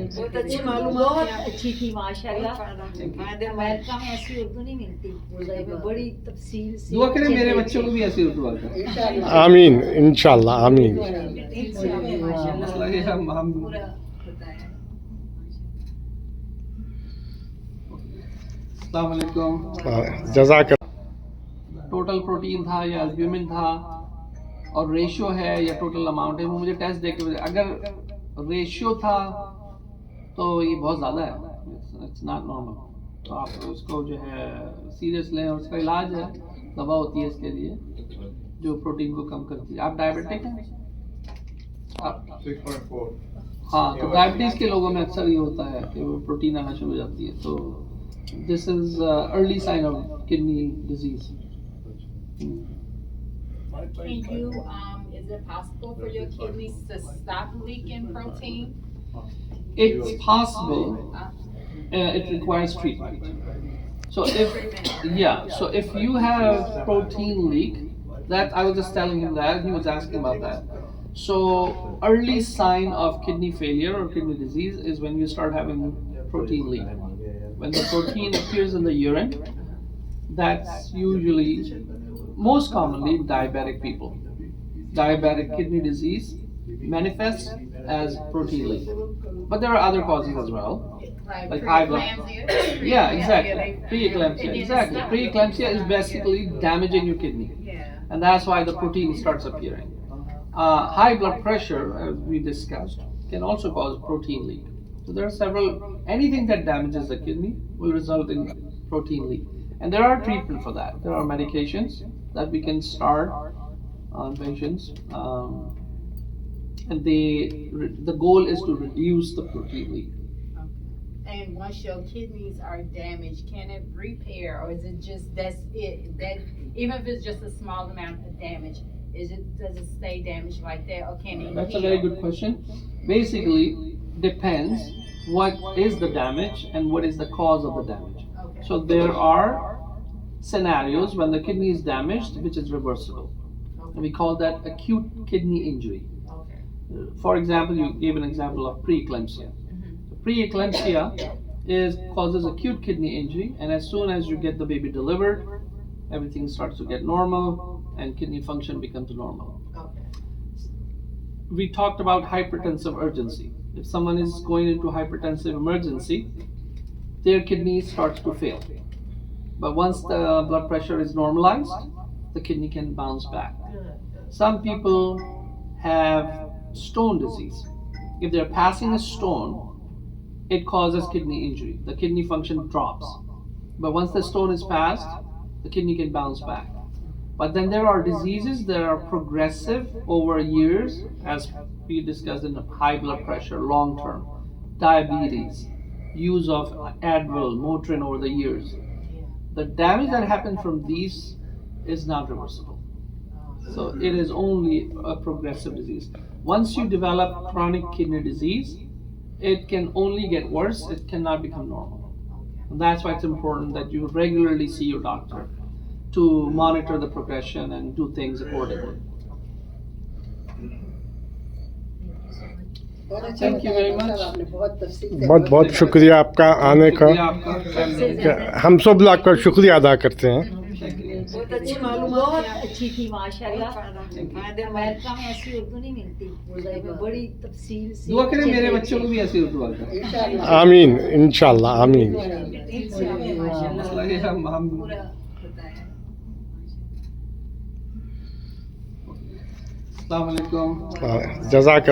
बहुत अच्छी मालूम बहुत अच्छी थी माशाल्लाह। फायदेमंद अमेरिका में ऐसी उर्दू नहीं मिलती, उसमें बड़ी तफसील से दुआ करें मेरे बच्चों को भी ऐसी उर्दू आता है। आमीन, इंशाल्लाह आमीन। मसला ये हम पूरा बताया। अस्सलाम वालेकुम। जजाक टोटल प्रोटीन था या एल्ब्यूमिन था और रेशियो है या टोटल अमाउंट है, वो मुझे टेस्ट दे के, अगर रेशियो था तो ये बहुत ज़्यादा है, इट्स नॉट नॉर्मल। तो आप उसको जो है सीरियस लें, और उसका इलाज है, दवा होती है इसके लिए जो प्रोटीन को कम करती है। आप डायबिटिक हैं? 6.4 हाँ, तो डायबिटीज़ के लोगों में अक्सर ये होता है कि वो प्रोटीन आना शुरू हो जाती है, तो this is early sign of kidney disease. Can you, is it possible for your kidneys to stop leaking protein? It's possible. It requires treatment. So if you have protein leak, that I was just telling him that, he was asking about that. So early sign of kidney failure or kidney disease is when you start having protein leak. When the protein appears in the urine, that's usually, most commonly, diabetic people. Diabetic kidney disease manifests as protein leak. But there are other causes as well. Like high blood. Preeclampsia? Yeah, exactly. like- Preeclampsia, and then exactly. stop. Preeclampsia is basically damaging your kidney. Yeah. And that's why the protein starts appearing. High blood pressure, as we discussed, can also cause protein leak. So there are several, anything that damages the kidney will result in protein leak. And there are treatment for that. There are medications that we can start on patients. And the goal is to reduce the protein leak. And once your kidneys are damaged, can it repair, or is it just that's it? That even if it's just a small amount of damage, does it stay damaged like that, or can it That's heal? a very good question. Basically, depends what is the damage and what is the cause of the damage. Okay. So there are scenarios when the kidney is damaged, which is reversible. And we call that acute kidney injury. Okay. For example, you gave an example of preeclampsia. Preeclampsia causes acute kidney injury, and as soon as you get the baby delivered, everything starts to get normal and kidney function becomes normal. Okay. We talked about hypertensive urgency. If someone is going into hypertensive emergency, their kidney starts to fail. But once the blood pressure is normalized, the kidney can bounce back. Some people have stone disease. If they're passing a stone, it causes kidney injury. The kidney function drops. But once the stone is passed, the kidney can bounce back. But then there are diseases that are progressive over years, as we discussed in high blood pressure, long term, diabetes, use of Advil, Motrin over the years. The damage that happens from these is not reversible. So it is only a progressive disease. Once you develop chronic kidney disease, it can only get worse, it cannot become normal. And that's why it's important that you regularly see your doctor to monitor the progression and do things accordingly. Thank you very much. बहुत बहुत शुक्रिया आपका आने का। शुक्रिया आपका। हम सब लोग आपका शुक्रिया अदा करते हैं। बहुत अच्छी मालूम बहुत अच्छी थी माशाल्लाह। फायदेमंद। अमेरिका में ऐसी उर्दू नहीं मिलती, बड़ी तफसील से। दुआ करें मेरे बच्चों को भी ऐसी उर्दू आता है। आमीन, इंशाल्लाह, आमीन। मसला ये हम अस्सलाम वालेकुम। जज़ाक